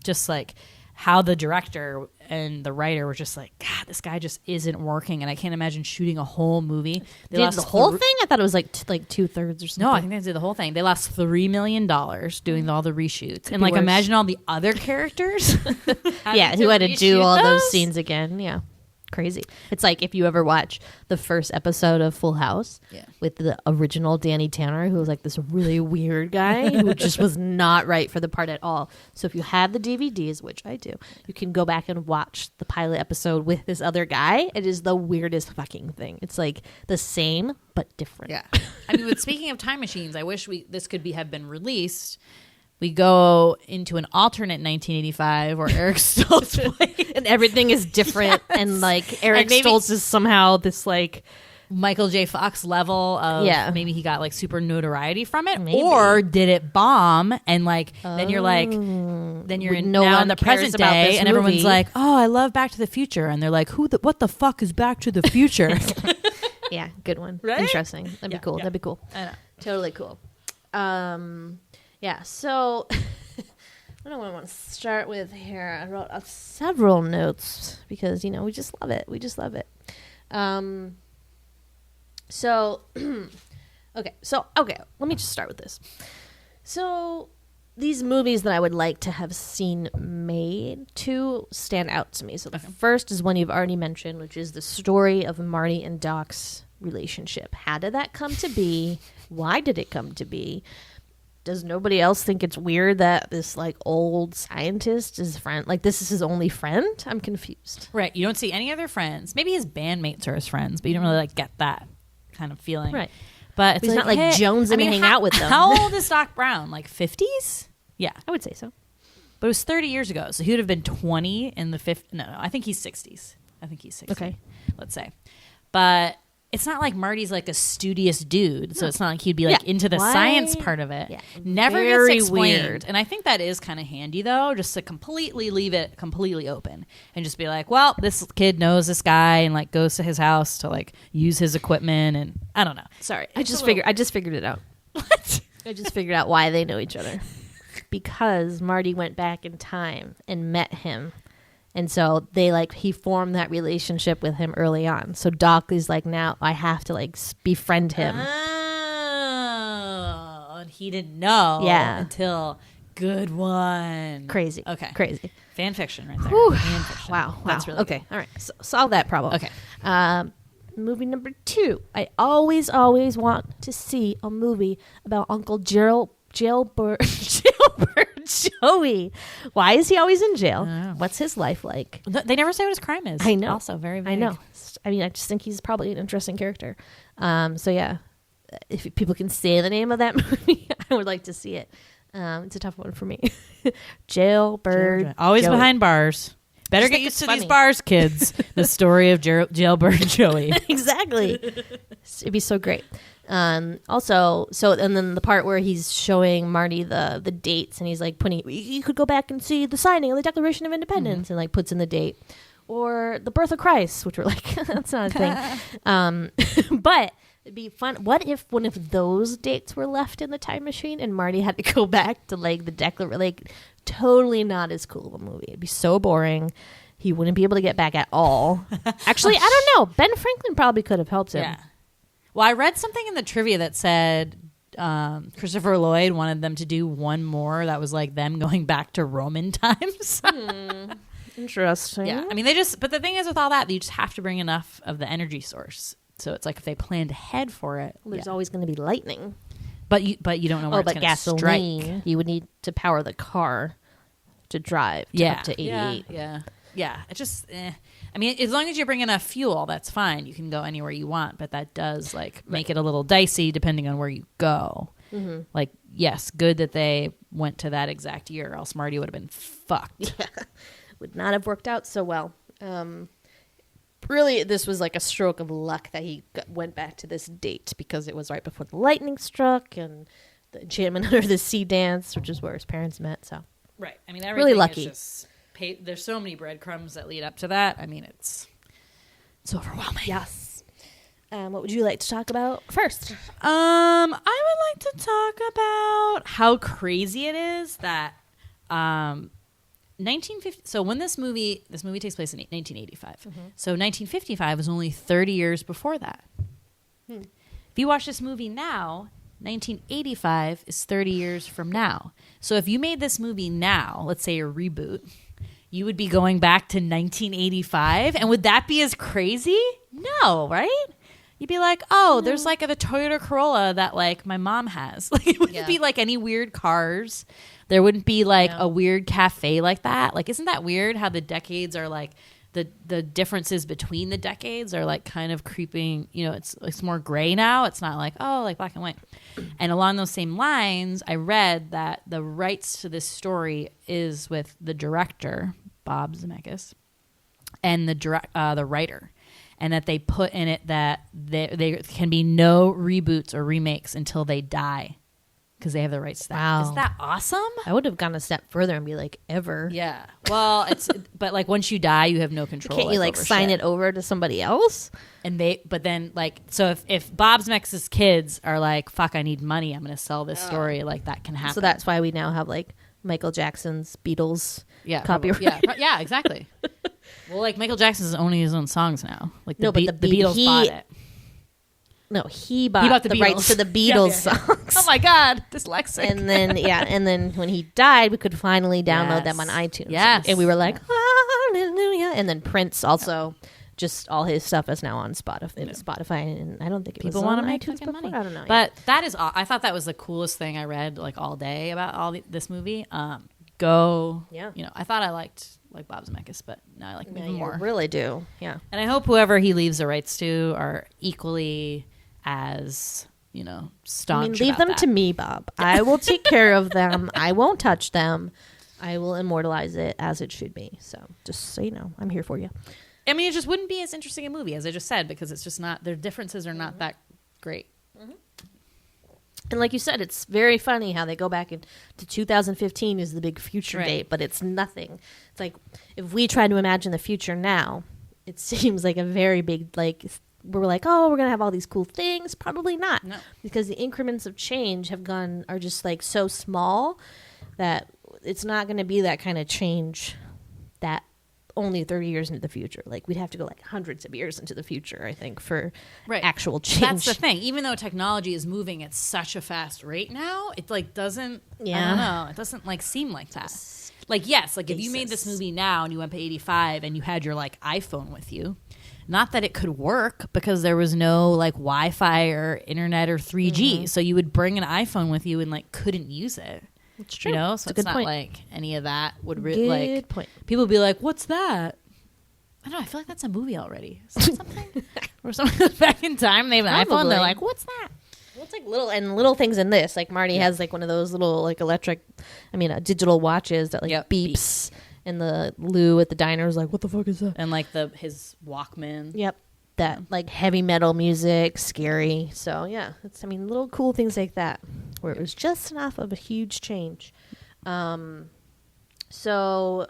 just like how the director and the writer were just like, God, this guy just isn't working, and I can't imagine shooting a whole movie. They Did lost the whole thing? I thought it was like 2/3 or something. No, I think they did the whole thing. They lost $3 million doing all the reshoots, and like worse. imagine all the other characters. Yeah, who had to do reshoot all those those? scenes again. Yeah. Crazy. It's like if you ever watch the first episode of Full House with the original Danny Tanner, who was like this really weird guy who just was not right for the part at all. So if you have the DVDs, which I do, you can go back and watch the pilot episode with this other guy. It is the weirdest fucking thing. It's like the same but different. Yeah. I mean, speaking of time machines, I wish this could have been released. We go into an alternate 1985 where Eric Stoltz played. And everything is different. Yes. And like Eric And maybe- Stoltz is somehow this like Michael J. Fox level of maybe he got like super notoriety from it, Maybe. or did it bomb and like then you're like then you're in No now one in the cares present about day this and everyone's movie. like, oh, I love Back to the Future, and they're like, what the fuck is Back to the Future? yeah, good one. Right? Interesting. That'd Yeah, be cool. yeah. That'd be cool. I know. Totally cool. Yeah, so what do I want to start with here? I wrote several notes because, you know, we just love it. We just love it. So, okay, let me just start with this. So, these movies that I would like to have seen made, two stand out to me. So, the first is one you've already mentioned, which is the story of Marty and Doc's relationship. How did that come to be? Why did it come to be? Does nobody else think it's weird that this like old scientist is friend? Like this is his only friend? I'm confused. Right. You don't see any other friends. Maybe his bandmates are his friends, but you don't really like get that kind of feeling. Right. But it's He's not like hey, jonesing to hang out with them. How old is Doc Brown? Like 50s? Yeah. I would say so. But it was 30 years ago. So he would have been 20 in the 50s. No, I think he's 60s. I think he's 60. Okay. Let's say. But it's not like Marty's like a studious dude. So it's not like he'd be like into the Why? science part of it. Yeah. Never Very gets explained. weird. And I think that is kind of handy though, just to completely leave it completely open and just be like, well, this kid knows this guy and like goes to his house to like use his equipment, and I don't know. Sorry. It's a little- I just figured it out. What? I just figured out why they know each other. Because Marty went back in time and met him. And so he formed that relationship with him early on. So Doc is like, now I have to like befriend him. Oh, and he didn't know until good one. Crazy. Okay. Crazy. Fan fiction right there. Whew. Fan fiction. Wow. That's really okay. All right. So, solve that problem. Okay. Movie number 2. I always want to see a movie about Uncle Jailbird Joey. Why is he always in jail? What's his life like? They never say what his crime is. I know. Also very vague. I know. I mean, I just think he's probably an interesting character. So yeah, if people can say the name of that movie, I would like to see it. It's a tough one for me. Jailbird. Always Joey. behind bars. Better Just get think used it's to these funny. bars, kids. The story of Jailbird Joey. Exactly. It'd be so great. Also, and then the part where he's showing Marty the dates, and he's like you could go back and see the signing of the Declaration of Independence, and like puts in the date, or the birth of Christ, which we're like, that's not a thing. But it'd be fun. What if one of those dates were left in the time machine, and Marty had to go back to like the Declaration? Like, totally not as cool of a movie. It'd be so boring. He wouldn't be able to get back at all. Actually, I don't know. Ben Franklin probably could have helped him. Yeah. Well, I read something in the trivia that said Christopher Lloyd wanted them to do one more that was like them going back to Roman times. Interesting. Yeah. I mean, but the thing is with all that, you just have to bring enough of the energy source. So it's like if they planned ahead for it. Well, there's always going to be lightning. But you don't know where it's but going to strike. gasoline. You would need to power the car to drive up to 88. Yeah. It just, I mean, as long as you bring enough fuel, that's fine. You can go anywhere you want, but that does like make it a little dicey depending on where you go. Mm-hmm. Like, yes, good that they went to that exact year, else Marty would have been fucked. Yeah. Would not have worked out so well. Really, this was like a stroke of luck that he went back to this date because it was right before the lightning struck and the Enchantment Under the Sea dance, which is where his parents met. So Right. I mean, really lucky. Is just there's so many breadcrumbs that lead up to that. I mean, it's overwhelming. Yes. What would you like to talk about first? I would like to talk about how crazy it is that 1950. So when this movie takes place in 1985. So 1955 was only 30 years before that. If you watch this movie now, 1985 is 30 years from now. So if you made this movie now, let's say a reboot, you would be going back to 1985, and would that be as crazy? No, right? You'd be like, oh, there's like the Toyota Corolla that like my mom has. Like it wouldn't be like any weird cars. There wouldn't be like a weird cafe like that. Like, isn't that weird how the decades are like the differences between the decades are like kind of creeping, you know, it's more gray now. It's not like, oh, like black and white. And along those same lines, I read that the rights to this story is with the director, Bob Zemeckis, and the writer. And that they put in it that there can be no reboots or remakes until they die because they have the rights to that. Wow. Isn't that awesome? I would have gone a step further and be like, ever. Yeah. Well, but like once you die, you have no control. Can't you like over sign shit. it over to somebody else? But then like, so if Bob Zemeckis' kids are like, fuck, I need money, I'm going to sell this story, like that can happen. So that's why we now have like Michael Jackson's Beatles copyright. Yeah, exactly. Well, like Michael Jackson's owning his own songs now. Like No, but the Beatles bought it. No, he bought the rights to the Beatles songs. Oh my God, dyslexic. And then when he died, we could finally download them on iTunes. Yes. And we were like, hallelujah. And then Prince also, just all his stuff is now on Spotify. And I don't think people want to make iTunes fucking before. money. I don't know. But that is, I thought that was the coolest thing I read like all day about this movie. You know, I thought I liked Bob Zemeckis, but now I like him even more. You really do. Yeah. And I hope whoever he leaves the rights to are equally as, you know, staunch. Leave about them that. to me, Bob. I will take care of them. I won't touch them. I will immortalize it as it should be. So just so you know, I'm here for you. I mean, it just wouldn't be as interesting a movie, as I just said, because it's just not, their differences are not that great. And like you said, it's very funny how they go back to 2015 is the big future date, but it's nothing. It's like if we try to imagine the future now, it seems like a very big, like, we're like, oh, we're going to have all these cool things. Probably not. No. Because the increments of change are just like so small that it's not going to be that kind of change that only 30 years into the future. Like we'd have to go like hundreds of years into the future, I think, for actual change. That's the thing. Even though technology is moving at such a fast rate now, it like doesn't, I don't know, it doesn't like seem like that. Like, yes, like if you made this movie now and you went to 85 and you had your like iPhone with you, not that it could work because there was no like Wi-Fi or internet or 3G. So you would bring an iPhone with you and like couldn't use it. It's true. You know, so it's not point. like any of that would Good point. People would be like, "What's that?" I don't know. I feel like that's a movie already. Is that something? Or someone goes back in time, they have an iPhone, they're like, "What's that?" Well, it's like little things in this. Like Marty has like one of those little like digital watches that like beeps, and the Lou at the diner is like, "What the fuck is that?" And like his Walkman. Yep. That like heavy metal music, scary. So yeah, it's little cool things like that where it was just enough of a huge change. Just want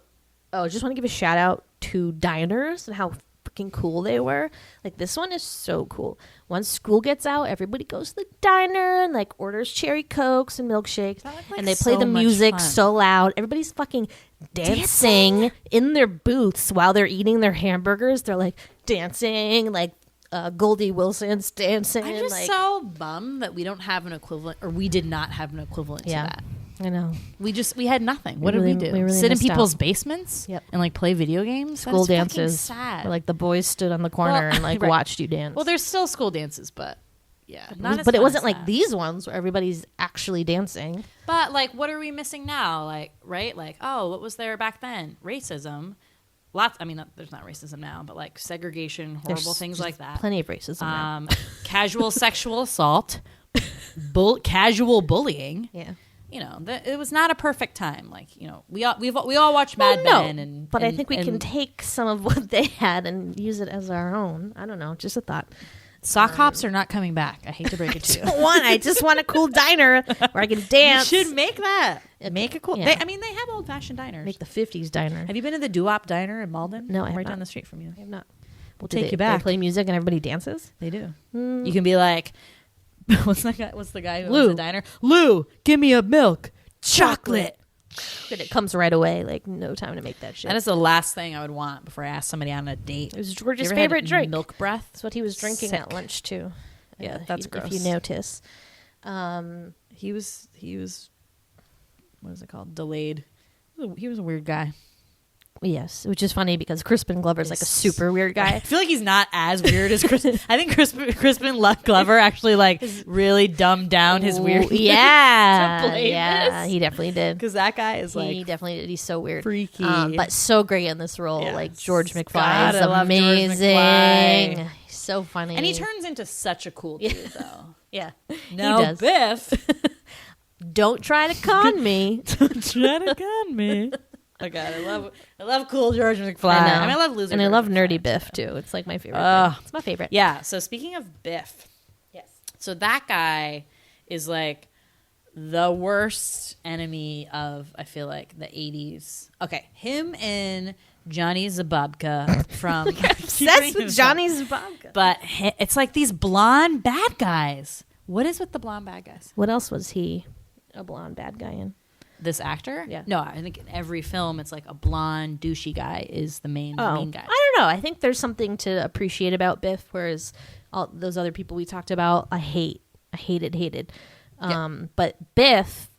to give a shout out to diners and how freaking cool they were. Like this one is so cool. Once school gets out, everybody goes to the diner and like orders cherry cokes and milkshakes, and they play the music so loud. Everybody's fucking dancing in their booths while they're eating their hamburgers. They're like dancing, like Goldie Wilson's dancing. I'm just so bummed that we don't have an equivalent, or we did not have an equivalent to that. I know. We had nothing. What did we do? We really sit in missed people's out. basements Yep. and like play video games? School That is dances. sad. Where, like the boys stood on the corner and like watched you dance. Well, there's still school dances, but but it wasn't like these ones where everybody's actually dancing. But like, what are we missing now? Like, right? Like, oh, what was there back then? Racism. Lots. I mean, there's not racism now, but like segregation, horrible things like that. Plenty of racism now. Casual sexual assault, casual bullying. Yeah. You know, it was not a perfect time. Like, you know, we all watched Mad Men, but I think we can take some of what they had and use it as our own. I don't know, just a thought. Sock hops are not coming back. I hate to break it to you. I just want a cool diner where I can dance. You should make that. Make a cool. Yeah. They have old fashioned diners. Make the 50s diner. Have you been to the Doo-Wop Diner in Malden? No, I have right not. down the street from you. I have not. We'll take you back. They play music and everybody dances. They do. You can be like, what's that guy? What's the guy who Lou. owns the diner? Lou, give me a milk chocolate But it comes right away. Like, no time to make that shit. That is the last thing I would want before I ask somebody on a date. It was George's You ever had favorite drink. Milk breath. That's what he was drinking Sick. at lunch, too. Yeah, that's if gross. you notice. He was. What is it called? Delayed. He was a weird guy. Yes, which is funny because Crispin Glover's like a super weird guy. I feel like he's not as weird as Crispin. I think Crispin Glover actually like really dumbed down his weirdness. Yeah, to play yeah, this. he definitely did. Because that guy is like He definitely did. He's so weird, freaky. but so great in this role. Yes. Like George McFly God, is I love George amazing. McFly. He's so funny, and he turns into such a cool dude though. Yeah, No, he does. Biff. Don't try to con me. Don't try to con me. Oh God, I love cool George McFly. I know. I mean, I love loser, and I George love McFly. nerdy Biff too. It's like my favorite. Thing. It's my favorite. Yeah. So speaking of Biff, Yes. so that guy is like the worst enemy of, I feel like, the 80s. Okay, him and Johnny Zabobka from Obsessed with Johnny Zabobka. But it's like these blonde bad guys. What is with the blonde bad guys? What else was he a blonde bad guy in? This actor? Yeah. No, I think in every film it's like a blonde douchey guy is the main guy. I don't know. I think there's something to appreciate about Biff, whereas all those other people we talked about, I hated. But Biff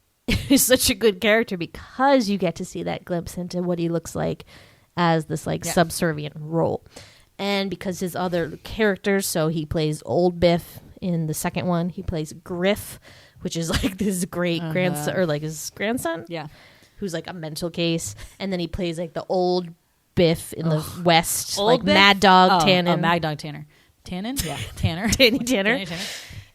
is such a good character because you get to see that glimpse into what he looks like as this like subservient role. And because his other characters, so he plays old Biff in the second one, he plays Griff, which is like this great grandson, or like his grandson, who's like a mental case, and then he plays like the old Biff in the West, Old like Biff? Mad Dog Tannen. Oh, Mad Dog Tanner. Tannen? Yeah, Tanner. Tanner. Tanner.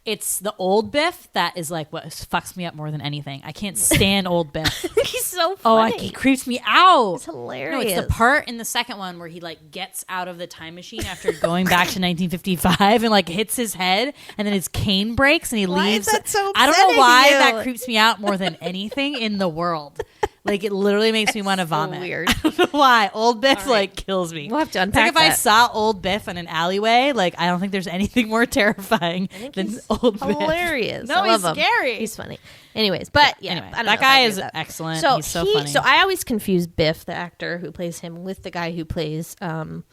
It's the old Biff that is like what fucks me up more than anything. I can't stand old Biff. He's so Oh, funny. he creeps me out. It's hilarious. No, it's the part in the second one where he like gets out of the time machine after going back to 1955 and like hits his head, and then his cane breaks and he Why leaves. is that so I don't upsetting know to why you? that creeps me out more than anything in the world. Like it literally makes me want to vomit. weird. I don't know why. Old Biff like kills me. We'll have to It's like unpack if I that. saw old Biff in an alleyway, like I don't think there's anything more terrifying than He's old Biff. hilarious. No, I love he's him. scary. He's funny. Anyways, but yeah, Anyway, I don't that know guy if I is agree with that. excellent. So He's so funny. So I always confuse Biff, the actor who plays him, with the guy who plays the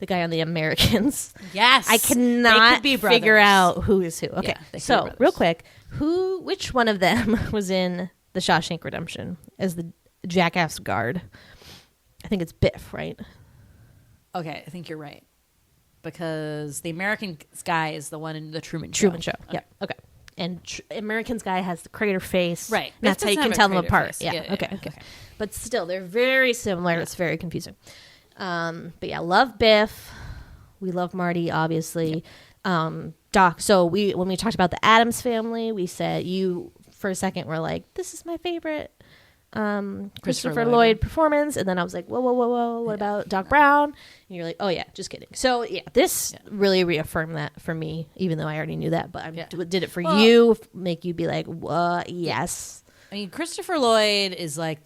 guy on The Americans. Yes, I They cannot could be figure brothers. out who is who. Okay, Yeah, they could be so brothers. real quick, which one of them was in The Shawshank Redemption as the jackass guard? I think it's Biff, right? Okay, I think you're right. Because the American guy is the one in the Truman Show. Truman Show. Okay. Yeah. Okay. And Americans guy has the crater face. Right. And that's how Biff you can doesn't tell have them a apart. crater face. Yeah. Yeah, Okay. yeah, Okay. okay. But still, they're very similar. It's very confusing. But yeah, love Biff. We love Marty, obviously. Doc. So when we talked about the Addams Family, we said you for a second were like, "This is my favorite." Christopher Lloyd performance, and then I was like, whoa, what about Doc Brown? And you're like, oh yeah, just kidding. So yeah, this really reaffirmed that for me, even though I already knew that, but I did it for you, make you be like, what? Yes. I mean, Christopher Lloyd is like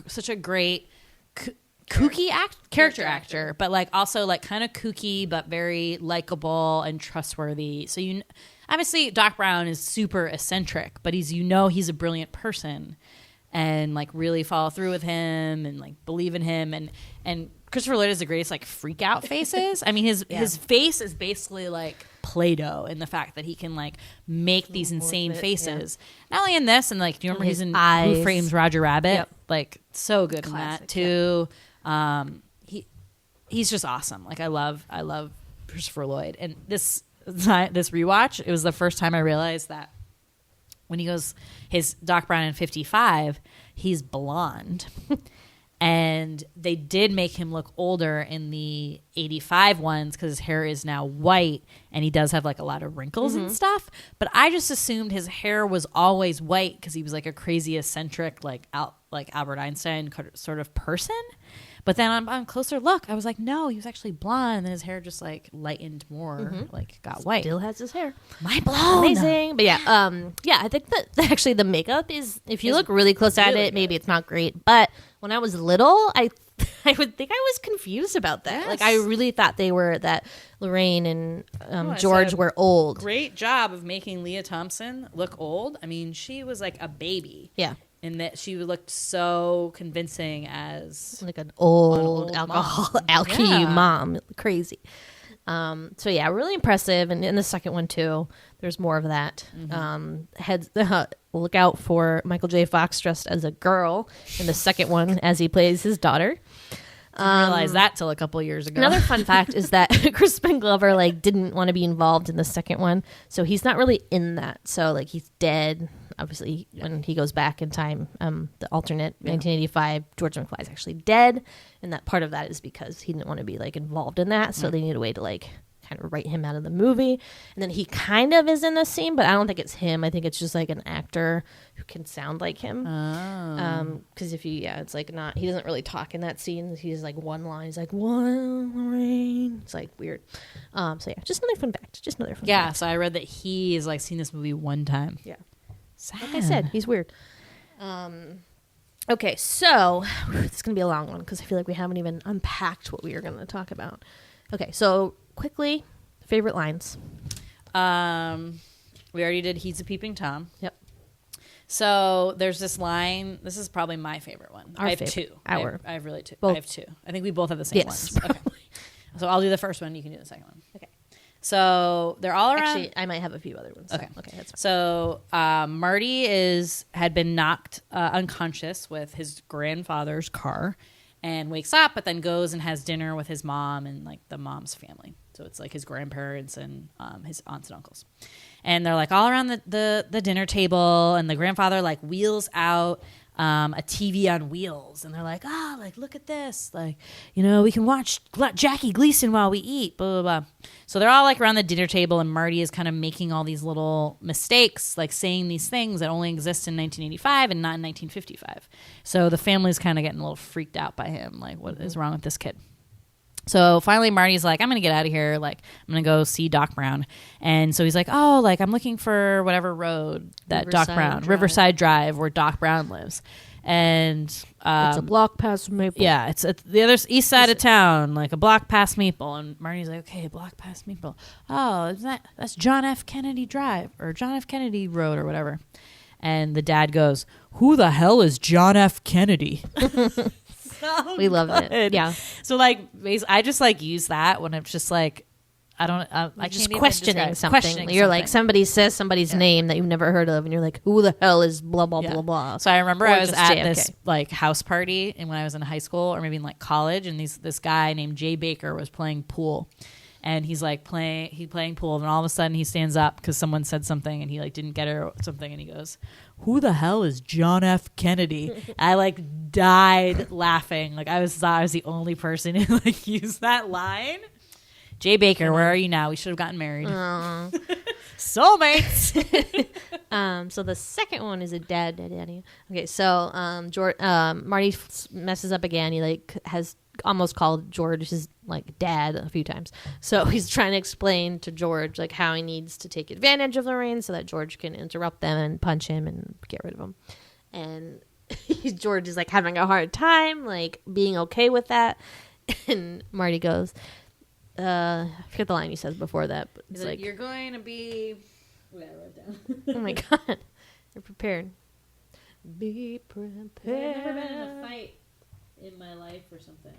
such a great kooky character actor, but like also like kind of kooky, but very likable and trustworthy. So obviously Doc Brown is super eccentric, but he's a brilliant person. And like really follow through with him and like believe in him, and Christopher Lloyd is the greatest like freak out faces. I mean his face is basically like Play-Doh in the fact that he can like make these insane faces. Not only in this, and like do you remember he's in Who Framed Roger Rabbit? Yep. Like so good in that too. He's just awesome. Like I love Christopher Lloyd, and this rewatch, it was the first time I realized that. When he goes, his Doc Brown in 55, he's blonde. And they did make him look older in the 85 ones because his hair is now white and he does have like a lot of wrinkles and stuff. But I just assumed his hair was always white because he was like a crazy eccentric, like Albert Einstein sort of person. But then on closer look, I was like, no, he was actually blonde, and then his hair just like lightened more, like got white. Still has his hair. Mind blown. Amazing. But yeah, I think that actually the makeup is, if you look really close at it, maybe it's not great. But when I was little, I would think I was confused about that. Yes. Like I really thought that Lorraine and I George said, were old. Great job of making Leah Thompson look old. I mean, she was like a baby. Yeah. in that she looked so convincing as Like an old old alcohol mom. Crazy. So yeah, really impressive. And in the second one too, there's more of that. Look out for Michael J. Fox dressed as a girl in the second one as he plays his daughter. I didn't realize that till a couple years ago. Another fun fact is that Crispin Glover didn't want to be involved in the second one, so he's not really in that. So he's dead. Obviously, when he goes back in time, the alternate 1985, George McFly is actually dead, and that part of that is because he didn't want to be involved in that. So they need a way to kind of write him out of the movie. And then he kind of is in the scene, but I don't think it's him. I think it's just an actor who can sound like him. Because if you, it's not, he doesn't really talk in that scene. He's one line. He's one Lorraine. It's weird. So yeah, just another fun fact. Yeah, so I read that he is seen this movie one time. Yeah. Sad. Like I said, he's weird. Okay, so this is going to be a long one because I feel like we haven't even unpacked what we are going to talk about. Okay, so quickly, favorite lines. We already did He's a Peeping Tom. Yep. So there's this line. This is probably my favorite one. I have two. I have really two. Both. I have two. I think we both have the same ones. Okay. So I'll do the first one. You can do the second one. Okay. So they're all around. Actually, I might have a few other ones. Okay. Okay, that's fine. So Marty had been knocked unconscious with his grandfather's car, and wakes up, but then goes and has dinner with his mom and the mom's family. So it's his grandparents and his aunts and uncles, and they're all around the dinner table, and the grandfather wheels out a TV on wheels, and they're look at this, we can watch Jackie Gleason while we eat, blah, blah, blah. So they're all around the dinner table, and Marty is kind of making all these little mistakes, saying these things that only exist in 1985 and not in 1955. So the family's kind of getting a little freaked out by him, what is wrong with this kid? So finally Marty's I'm going to get out of here. I'm going to go see Doc Brown. And so he's I'm looking for whatever road that Riverside Drive, where Doc Brown lives. And it's a block past Maple. Yeah, it's at the other east side of town, a block past Maple. And Marty's okay, block past Maple. Oh, that's John F. Kennedy Drive or John F. Kennedy Road or whatever. And the dad goes, "Who the hell is John F. Kennedy?" We love it. Yeah. So I just use that when it's just I just can't questioning something. You're somebody says somebody's name that you've never heard of, and you're who the hell is blah blah blah blah. So I remember I was at this house party, and when I was in high school or maybe in college, and this guy named Jay Baker was playing pool. And he's playing pool, and all of a sudden he stands up because someone said something, and he didn't get it or something, and he goes, "Who the hell is John F. Kennedy?" I died laughing. I was the only person who used that line. Jay Baker, where are you now? We should have gotten married. Soulmates. So the second one is a daddy. Okay, so Marty messes up again. He has almost called George his dad a few times. So he's trying to explain to George how he needs to take advantage of Lorraine so that George can interrupt them and punch him and get rid of him. And George is having a hard time being okay with that. And Marty goes, I forget the line he says before that, but it's you're going to be. Wait, I wrote down. Oh my god, you're prepared. Be prepared. I've never been in a fight in my life or something.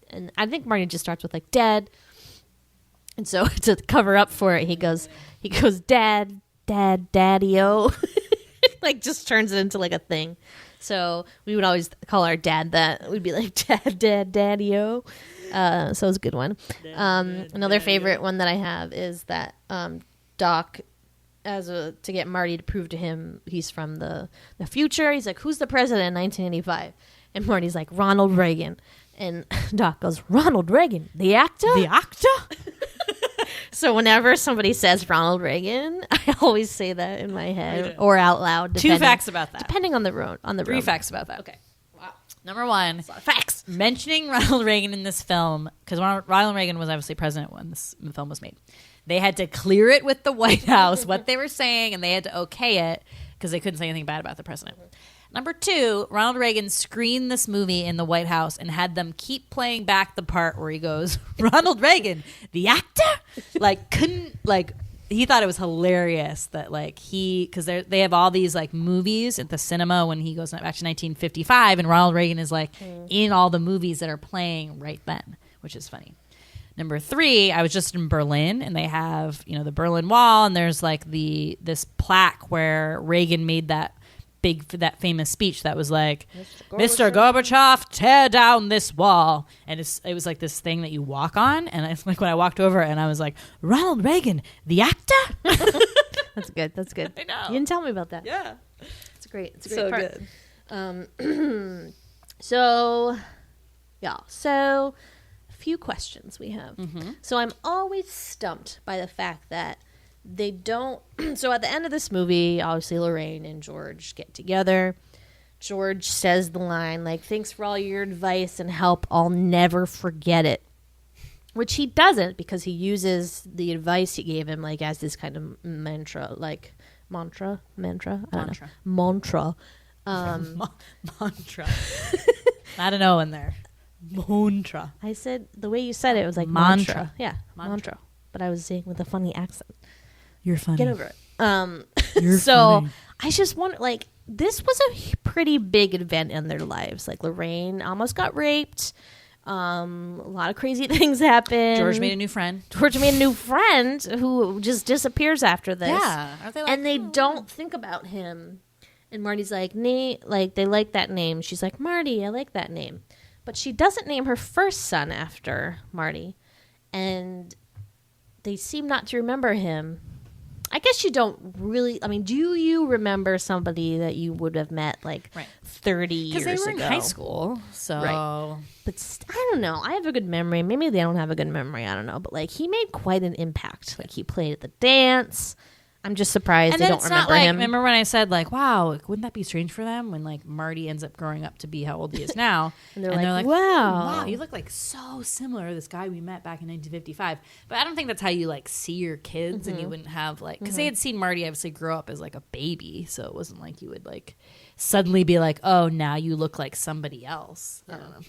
And I think Marty just starts with dad. And so to cover up for it, he goes dad, daddy-o. Just turns it into a thing. So we would always call our dad that. We'd be dad, daddy-o. So it's a good one. Another favorite one that I have is that Doc, to get Marty to prove to him he's from the future, he's who's the president in 1985? And Marty's Ronald Reagan. And Doc goes, Ronald Reagan, the actor? The actor? So whenever somebody says Ronald Reagan, I always say that in my head or out loud. Two facts about that. Depending on the road. Three facts about that. Okay. Wow. Number one, facts. Mentioning Ronald Reagan in this film, because Ronald Reagan was obviously president when the film was made. They had to clear it with the White House, what they were saying, and they had to okay it because they couldn't say anything bad about the president. Number two, Ronald Reagan screened this movie in the White House and had them keep playing back the part where he goes, Ronald Reagan, the actor? he thought it was hilarious that like because they have all these like movies at the cinema when he goes back to 1955, and Ronald Reagan is like in all the movies that are playing right then, which is funny. Number 3, I was just in Berlin, and they have, the Berlin Wall, and there's like this plaque where Reagan made that famous speech that was like, Mr. Gorbachev, tear down this wall. And it was like this thing that you walk on, and it's like when I walked over and I was like, Ronald Reagan, the actor? That's good. That's good. I know. You didn't tell me about that. Yeah. It's great. It's a So great part. So few questions we have. So I'm always stumped by the fact that they don't. So at the end of this movie, obviously Lorraine and George get together. George says the line like, "Thanks for all your advice and help. I'll never forget it," which he doesn't, because he uses the advice he gave him like as this kind of mantra. I don't know. Mantra. Mantra. Not an O in there. Mantra. I said the way you said it was like Mantra. mantra. Yeah, mantra. But I was saying with a funny accent. You're funny. Get over it. You're so funny. I just want like this was a pretty big event in their lives. Like Lorraine almost got raped. A lot of crazy things happened. George made a new friend. George made a new friend who just disappears after this. Yeah. Are they like, and they don't think about him. And Marty's like, Nate, like they like that name. She's like, Marty, I like that name. But she doesn't name her first son after Marty. And they seem not to remember him. I guess you don't really. I mean, do you remember somebody that you would have met like 30 years ago? Because they were in high school. So. Right. But I don't know. I have a good memory. Maybe they don't have a good memory. I don't know. But like he made quite an impact. Like he played at the dance. I'm just surprised they don't remember him. Remember when I said like, wow, wouldn't that be strange for them when like Marty ends up growing up to be how old he is now? and they're like, wow, you look like so similar to this guy we met back in 1955. But I don't think that's how you like see your kids, and you wouldn't have like, because they had seen Marty obviously grow up as like a baby, so it wasn't like you would like suddenly be like, oh, now you look like somebody else. I don't know.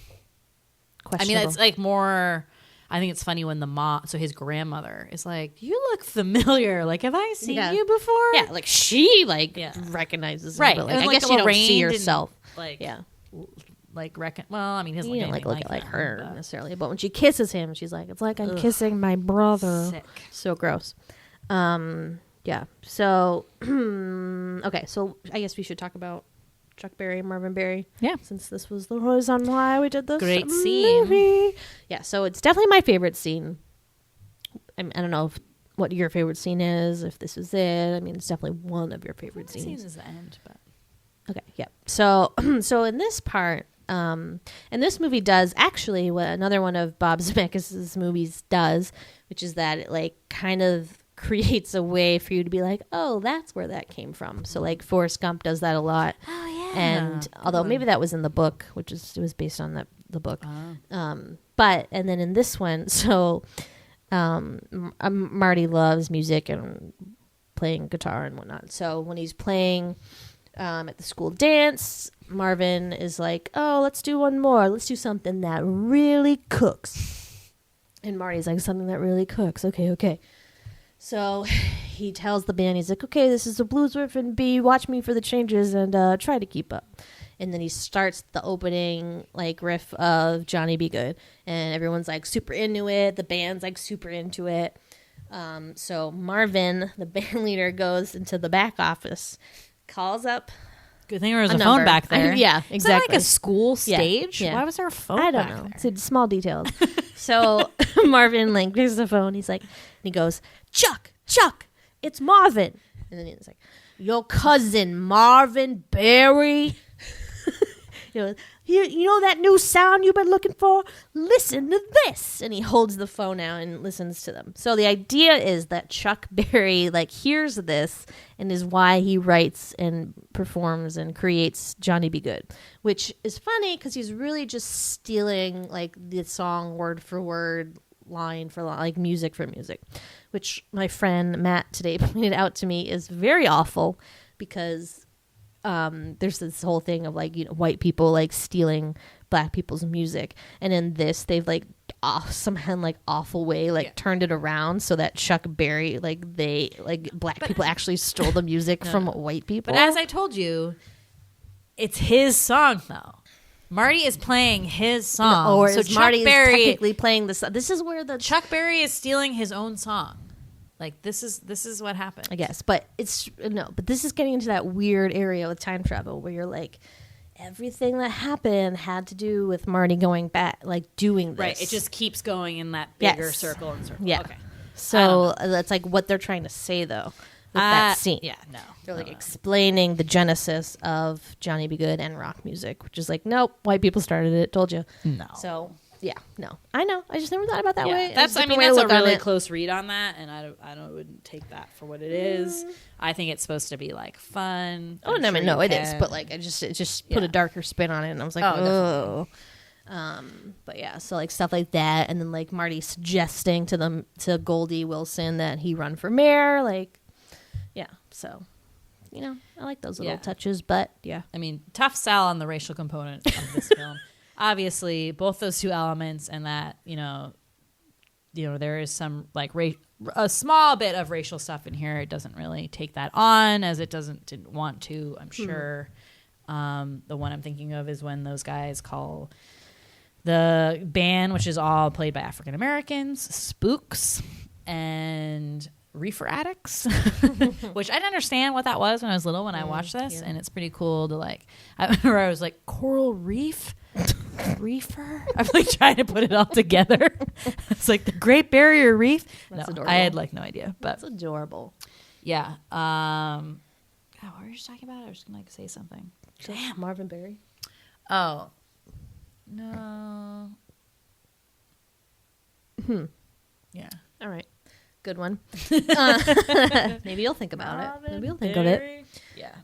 I mean, it's like more. I think it's funny when the mom, so his grandmother is like, you look familiar. Like, have I seen you before? Yeah, like she recognizes him. Right. But, like, I like guess you don't Lorraine see yourself. Like, yeah. Like, well, I mean, he doesn't You look don't anything look like them, her but necessarily. But when she kisses him, she's like, it's like I'm kissing my brother. Sick. So gross. Yeah. So, okay. So I guess we should talk about Chuck Berry and Marvin Berry. Yeah. Since this was the reason why we did this Great movie. scene. Yeah. So it's definitely my favorite scene. I don't know what your favorite scene is, if this is it. I mean, it's definitely one of your favorite scenes. Scene is the end, but okay. Yeah. So, so in this part, and this movie does actually what another one of Bob Zemeckis' movies does, which is that it like kind of creates a way for you to be like, oh, that's where that came from. So like Forrest Gump does that a lot. Oh yeah. And although maybe that was in the book, which is it was based on the book. But and then in this one, so Marty loves music and playing guitar and whatnot. So when he's playing at the school dance, Marvin is like, oh, let's do one more. Let's do something that really cooks. And Marty's like, something that really cooks. Okay. So he tells the band, he's like, okay, this is a blues riff in B. Watch me for the changes and try to keep up. And then he starts the opening like riff of Johnny Be Good. And everyone's like super into it. The band's like super into it. So Marvin, the band leader, goes into the back office, calls up. Good thing there was a phone back there. Yeah, exactly. Is that like a school stage? Yeah. Why was there a phone I don't back know. there? It's small details. So Marvin like picks the phone. He's like, and he goes, Chuck, it's Marvin. And then he's like, your cousin Marvin Berry. You know that new sound you've been looking for? Listen to this. And he holds the phone out and listens to them. So the idea is that Chuck Berry like hears this and is why he writes and performs and creates Johnny Be Good, which is funny because he's really just stealing like the song word for word, line for line, like music for music, which my friend Matt today pointed out to me is very awful because there's this whole thing of like, white people like stealing black people's music, and in this they've like awful way turned it around so that Chuck Berry black people actually stole the music from white people. But as I told you, it's his song though. Marty is playing his song. Or so is Marty Berry, is technically playing this. This is where the Chuck Berry is stealing his own song. Like this is what happened. I guess, but but this is getting into that weird area with time travel where you're like, everything that happened had to do with Marty going back, doing this. Right. It just keeps going in that bigger circle and circle. Yeah. Okay. So that's what they're trying to say though with that scene. Yeah. No. They're explaining the genesis of Johnny B. Good and rock music, which is nope, white people started it. Told you. No. So. Yeah, no, I know. I just never thought about that way. That's a really close read on that, and I wouldn't take that for what it is. I think it's supposed to be fun. Oh no, no, it is. But it just put a darker spin on it, and I was like, oh. But yeah, so stuff like that, and then Marty suggesting to Goldie Wilson that he run for mayor, yeah. So, I like those little touches, but yeah, I mean, tough sell on the racial component of this film. Obviously, both those two elements, and that there is some a small bit of racial stuff in here. It doesn't really take that on, as it didn't want to. I'm sure. The one I'm thinking of is when those guys call the band, which is all played by African Americans, spooks and reefer addicts, which I didn't understand what that was when I was little when I watched this, and it's pretty cool to I remember I was like, coral reef. Reefer? I'm trying to put it all together. It's the Great Barrier Reef. That's no, adorable. I had no idea, but that's adorable. Yeah. God, what were you just talking about? I was just gonna say something. Damn, Marvin Berry. Oh no. Yeah. All right. Good one. Maybe you'll think about it. Maybe you'll think of it. Yeah.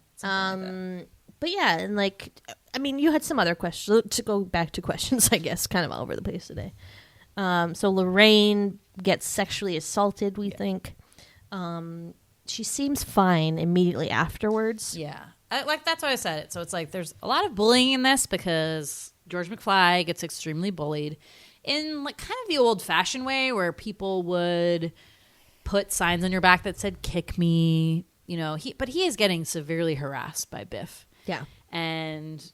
But yeah, and you had some other questions. To go back to questions, I guess, kind of all over the place today. So Lorraine gets sexually assaulted, we think. She seems fine immediately afterwards. Yeah. That's why I said it. So it's there's a lot of bullying in this because George McFly gets extremely bullied in kind of the old-fashioned way where people would put signs on your back that said, kick me. But he is getting severely harassed by Biff. Yeah. And,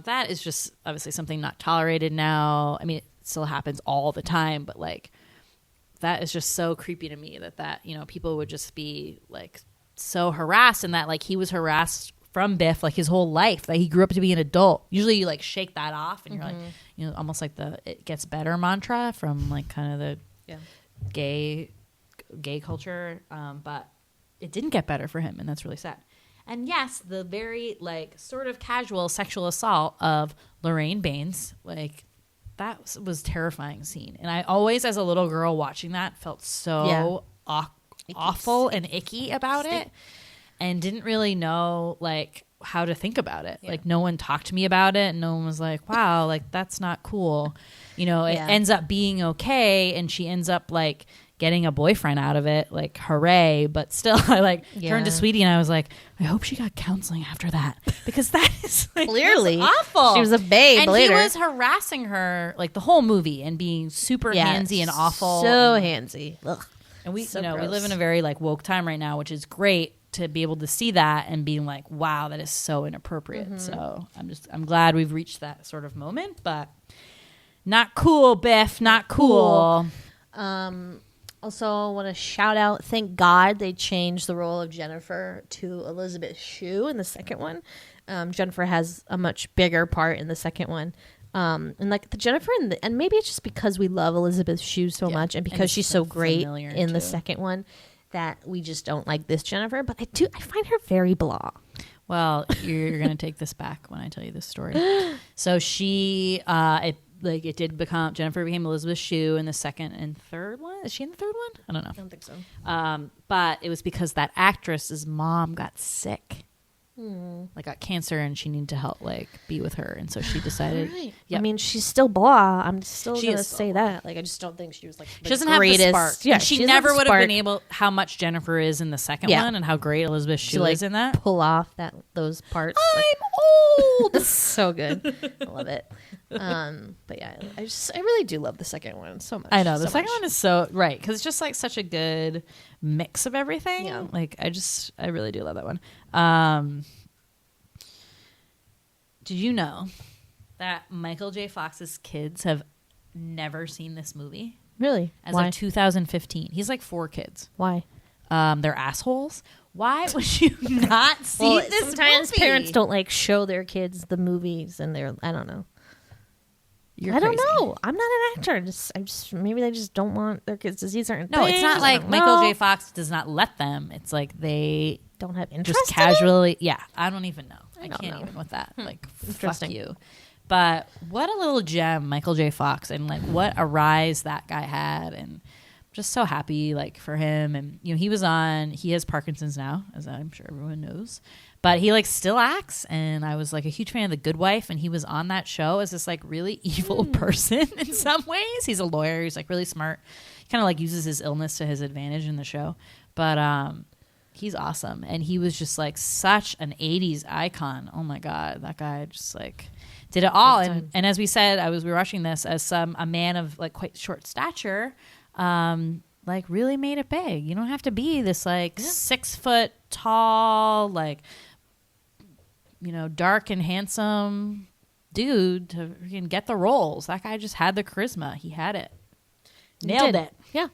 that is just obviously something not tolerated now. I mean, it still happens all the time, but that is just so creepy to me that people would just be so harassed, and that he was harassed from Biff his whole life, that he grew up to be an adult. Usually you shake that off and you're almost the it gets better mantra from kind of the gay culture. But it didn't get better for him, and that's really sad. And yes, the very sort of casual sexual assault of Lorraine Baines, that was terrifying scene. And I always, as a little girl watching that, felt so awful and icky about it, and didn't really know how to think about it. No one talked to me about it, and no one was wow, that's not cool. It ends up being okay, and she ends up getting a boyfriend out of it, hooray. But still, I turned to Sweetie and I was I hope she got counseling after that, because that is clearly awful. She was a babe and later. He was harassing her the whole movie and being super handsy and awful. So handsy. Ugh. And we, So we gross. live in a very woke time right now, which is great to be able to see that and being wow, that is so inappropriate. So I'm glad we've reached that sort of moment, but not cool, Biff, not cool. Also, I want to shout out, thank God they changed the role of Jennifer to Elizabeth Shue in the second one. Jennifer has a much bigger part in the second one. And the Jennifer, and maybe it's just because we love Elizabeth Shue so much, and because she's so great in the second one, that we just don't like this Jennifer. But I find her very blah. Well, you're going to take this back when I tell you this story. So she, it did become, Jennifer became Elizabeth Shue in the second and third one. Is she in the third one? I don't know. I don't think so. But it was because that actress's mom got sick. Got cancer, and she needed to help be with her, and so she decided. Right. Yep. I mean, she's still blah. I'm still She gonna is still say that. I just don't think she was she doesn't have the spark. Yeah, she never would have been able. How much Jennifer is in the second one, and how great Elizabeth Shue is in that. Pull off those parts. I'm old. So good. I love it. But yeah, I really do love the second one so much. I know the so second much. one is so right because it's just like such a good mix of everything. Yeah. Like I really do love that one. Did you know that Michael J. Fox's kids have never seen this movie? Really? As Why? of 2015. He's like 4 kids. Why? They're assholes. Why would you not see Well, this sometimes movie? parents don't like show their kids the movies, and I don't know. You're I don't crazy. know. I'm not an actor. Maybe they just don't want their kids to see certain No, things. it's not I like don't Michael know. J. Fox does not let them. It's like they Don't have interest. just casually. Yeah, I don't even know. I don't can't know. even with that. Like, fuck Interesting. you. But what a little gem, Michael J. Fox, and like what a rise that guy had, and I'm just so happy like for him. And he has Parkinson's now, as I'm sure everyone knows, but he like still acts. And I was like a huge fan of The Good Wife, and he was on that show as this like really evil person in some ways. He's a lawyer. He's like really smart. He kind of like uses his illness to his advantage in the show, but he's awesome. And he was just like such an 80s icon. Oh my God, that guy just like did it all. And as we said, we were watching this as a man of like quite short stature, like really made it big. You don't have to be this like 6 foot tall, like, dark and handsome dude to freaking get the roles. That guy just had the charisma. He had it. Nailed it. Yeah.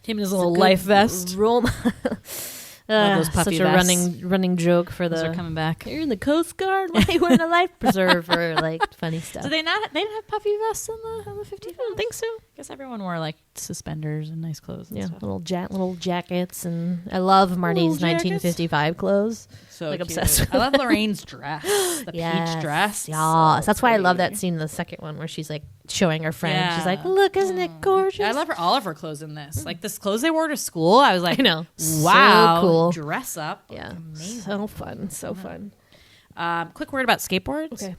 Him and his little life vest. Role. Love those puffy such a vests. running joke for Those the. are coming back. You're in the Coast Guard. Why are you wearing a life preserver? Like funny stuff. Do they not? They didn't have puffy vests in the 50s. I don't think so. I guess everyone wore like suspenders and nice clothes. And Yeah, stuff. little jackets, and I love Marty's Little jackets. 1955 clothes. So like cute. obsessed with I love Lorraine's dress, the peach dress. Yes, that's why I love that pretty. scene in the second one where she's like showing her friend. Yeah. She's like, "Look, isn't it gorgeous?" I love all of her clothes in this. Like this clothes they wore to school. I was like, I know. wow, So cool. dress up. Yeah, Amazing. so fun, so fun. Quick word about skateboards. Okay.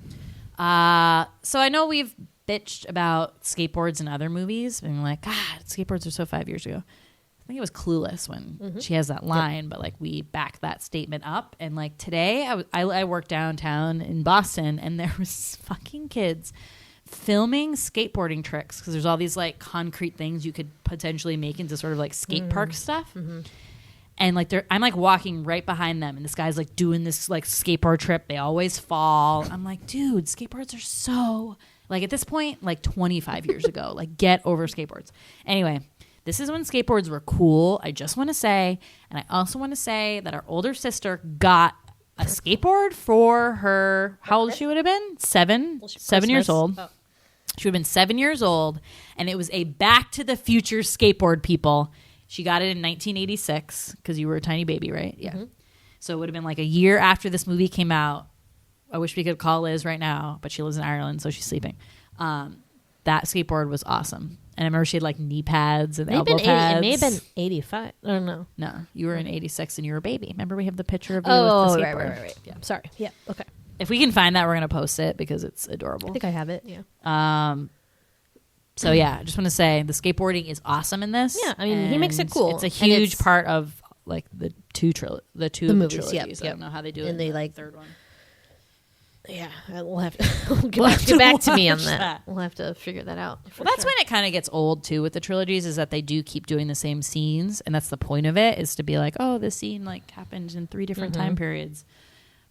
So I know we've bitched about skateboards in other movies, being like, God, skateboards are so 5 years ago. I think it was Clueless when she has that line, but like we backed that statement up. And like today, I work downtown in Boston, and there was fucking kids filming skateboarding tricks because there's all these like concrete things you could potentially make into sort of like skate park stuff. And like I'm like walking right behind them, and this guy's like doing this like skateboard trip. They always fall. I'm like, dude, skateboards are so like at this point like 25 years ago. Like get over skateboards. Anyway, this is when skateboards were cool. I just want to say, and I also want to say that our older sister got a skateboard for her. How old she would have been? 7 years old. Oh. She would have been 7 years old, and it was a Back to the Future skateboard, people. She got it in 1986 because you were a tiny baby, right? Yeah. So it would have been like a year after this movie came out. I wish we could call Liz right now, but she lives in Ireland, so she's sleeping. That skateboard was awesome. And I remember she had like knee pads and elbow pads. It may have been 85. I don't know. No, you were in 86 and you were a baby. Remember we have the picture of you Oh, with the right, skateboard. right. Yeah, sorry. Yeah, okay. If we can find that, we're going to post it because it's adorable. I think I have it. Yeah. So yeah, I just want to say the skateboarding is awesome in this. Yeah, I mean, he makes it and cool. It's a And huge it's- part of like the two movies, trilogies. yep, I yep. don't know how they do it. And they, in the like, third one. Yeah, we'll have to We'll have get back to me on watch that. that. We'll have to figure that out. Well, that's when it kind of gets old too with the trilogies, is that they do keep doing the same scenes, and that's the point of it, is to be like, oh, this scene like happened in 3 different time periods.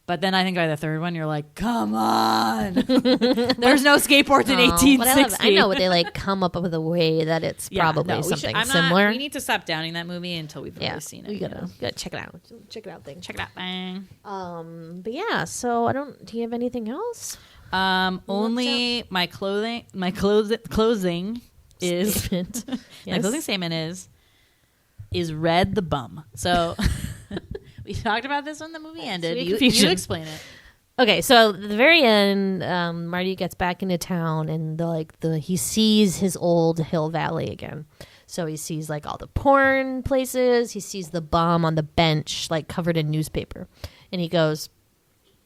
But then I think by the third one, you're like, come on, there's no skateboards in 1860. I know, but they like come up with a way that it's probably something similar. We need to stop downing that movie until we've really seen it. We gotta check it out. Check it out. check it out. Bang. But yeah, so do you have anything else? Only my clothing is Statement. my Yes. closing statement is Red the bum. So we talked about this when the movie ended. You explain it. Okay, so at the very end, Marty gets back into town, and he sees his old Hill Valley again. So he sees like all the porn places. He sees the bum on the bench, like covered in newspaper, and he goes.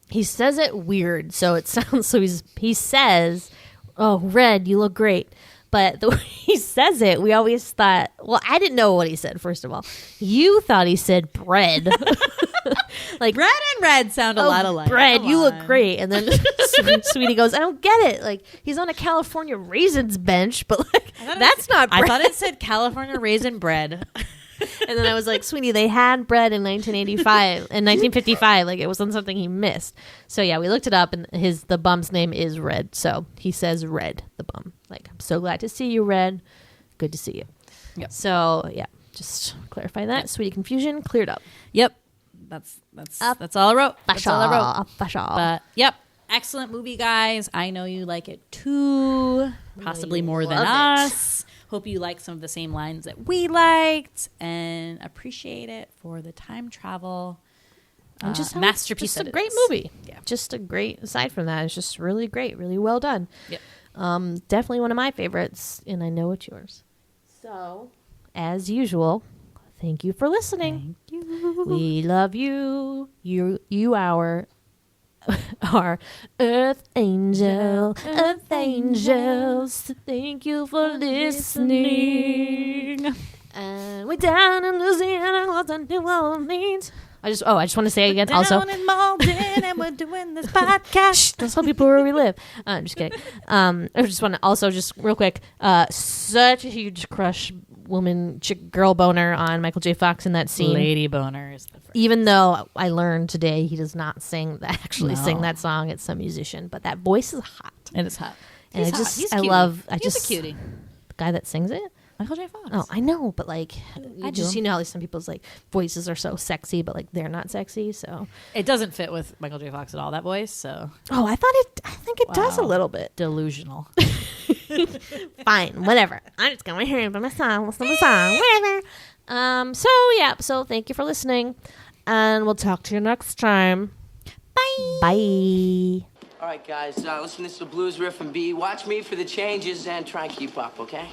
He says it weird, so it sounds so. He says, "Oh, Red, you look great." But the way he says it, we always thought. Well, I didn't know what he said. First of all, you thought he said bread. Like Red and red sound a lot alike. Bread, Come you look on. great. And then Sweetie goes, I don't get it. Like he's on a California raisins bench, but like that's not bread. I thought it said California raisin bread. And then I was like, Sweetie, they had bread in 1955. Like it wasn't something he missed. So yeah, we looked it up, and the bum's name is Red. So he says Red, the bum. Like, I'm so glad to see you, Red. Good to see you. Yep. So yeah, just clarify that. Sweetie confusion cleared up. Yep. That's all I wrote. That's all I wrote. Basha. But yep, excellent movie, guys. I know you like it too, possibly more than us. Hope you like some of the same lines that we liked, and appreciate it for the time travel And just masterpiece. Just a great movie. Yeah. Just a great. Aside from that, it's just really great, really well done. Yep. Definitely one of my favorites, and I know it's yours. So, as usual, thank you for listening. Thank you. We love you. You our Earth Angel, Earth Angels. Thank you for listening. And we're down in Louisiana, lost in New Orleans. I just want to say again. Also, down in Malden, and we're doing this podcast. don't tell people where we live. I'm just kidding. I just want to also just real quick. Such a huge crush, girl boner on Michael J. Fox in that scene. Lady boner is the phrase. Even though I learned today he does not sing No. that song. It's some musician, but that voice is hot. It is hot. And He's I hot. just, He's I cutie. love, I He's just, a cutie. the guy that sings it. Michael J. Fox. Oh, I know, but like, I do. just, you know how some people's like voices are so sexy, but like they're not sexy. So, It doesn't fit with Michael J. Fox at all, that voice, so I think it does a Wow. little bit. delusional. Fine, whatever. I'm just going to hear my song, listen to the song, whatever. So thank you for listening, and we'll talk to you next time. Bye. Bye. All right, guys, listen, this is the blues riff and B. Watch me for the changes and try and keep up, okay?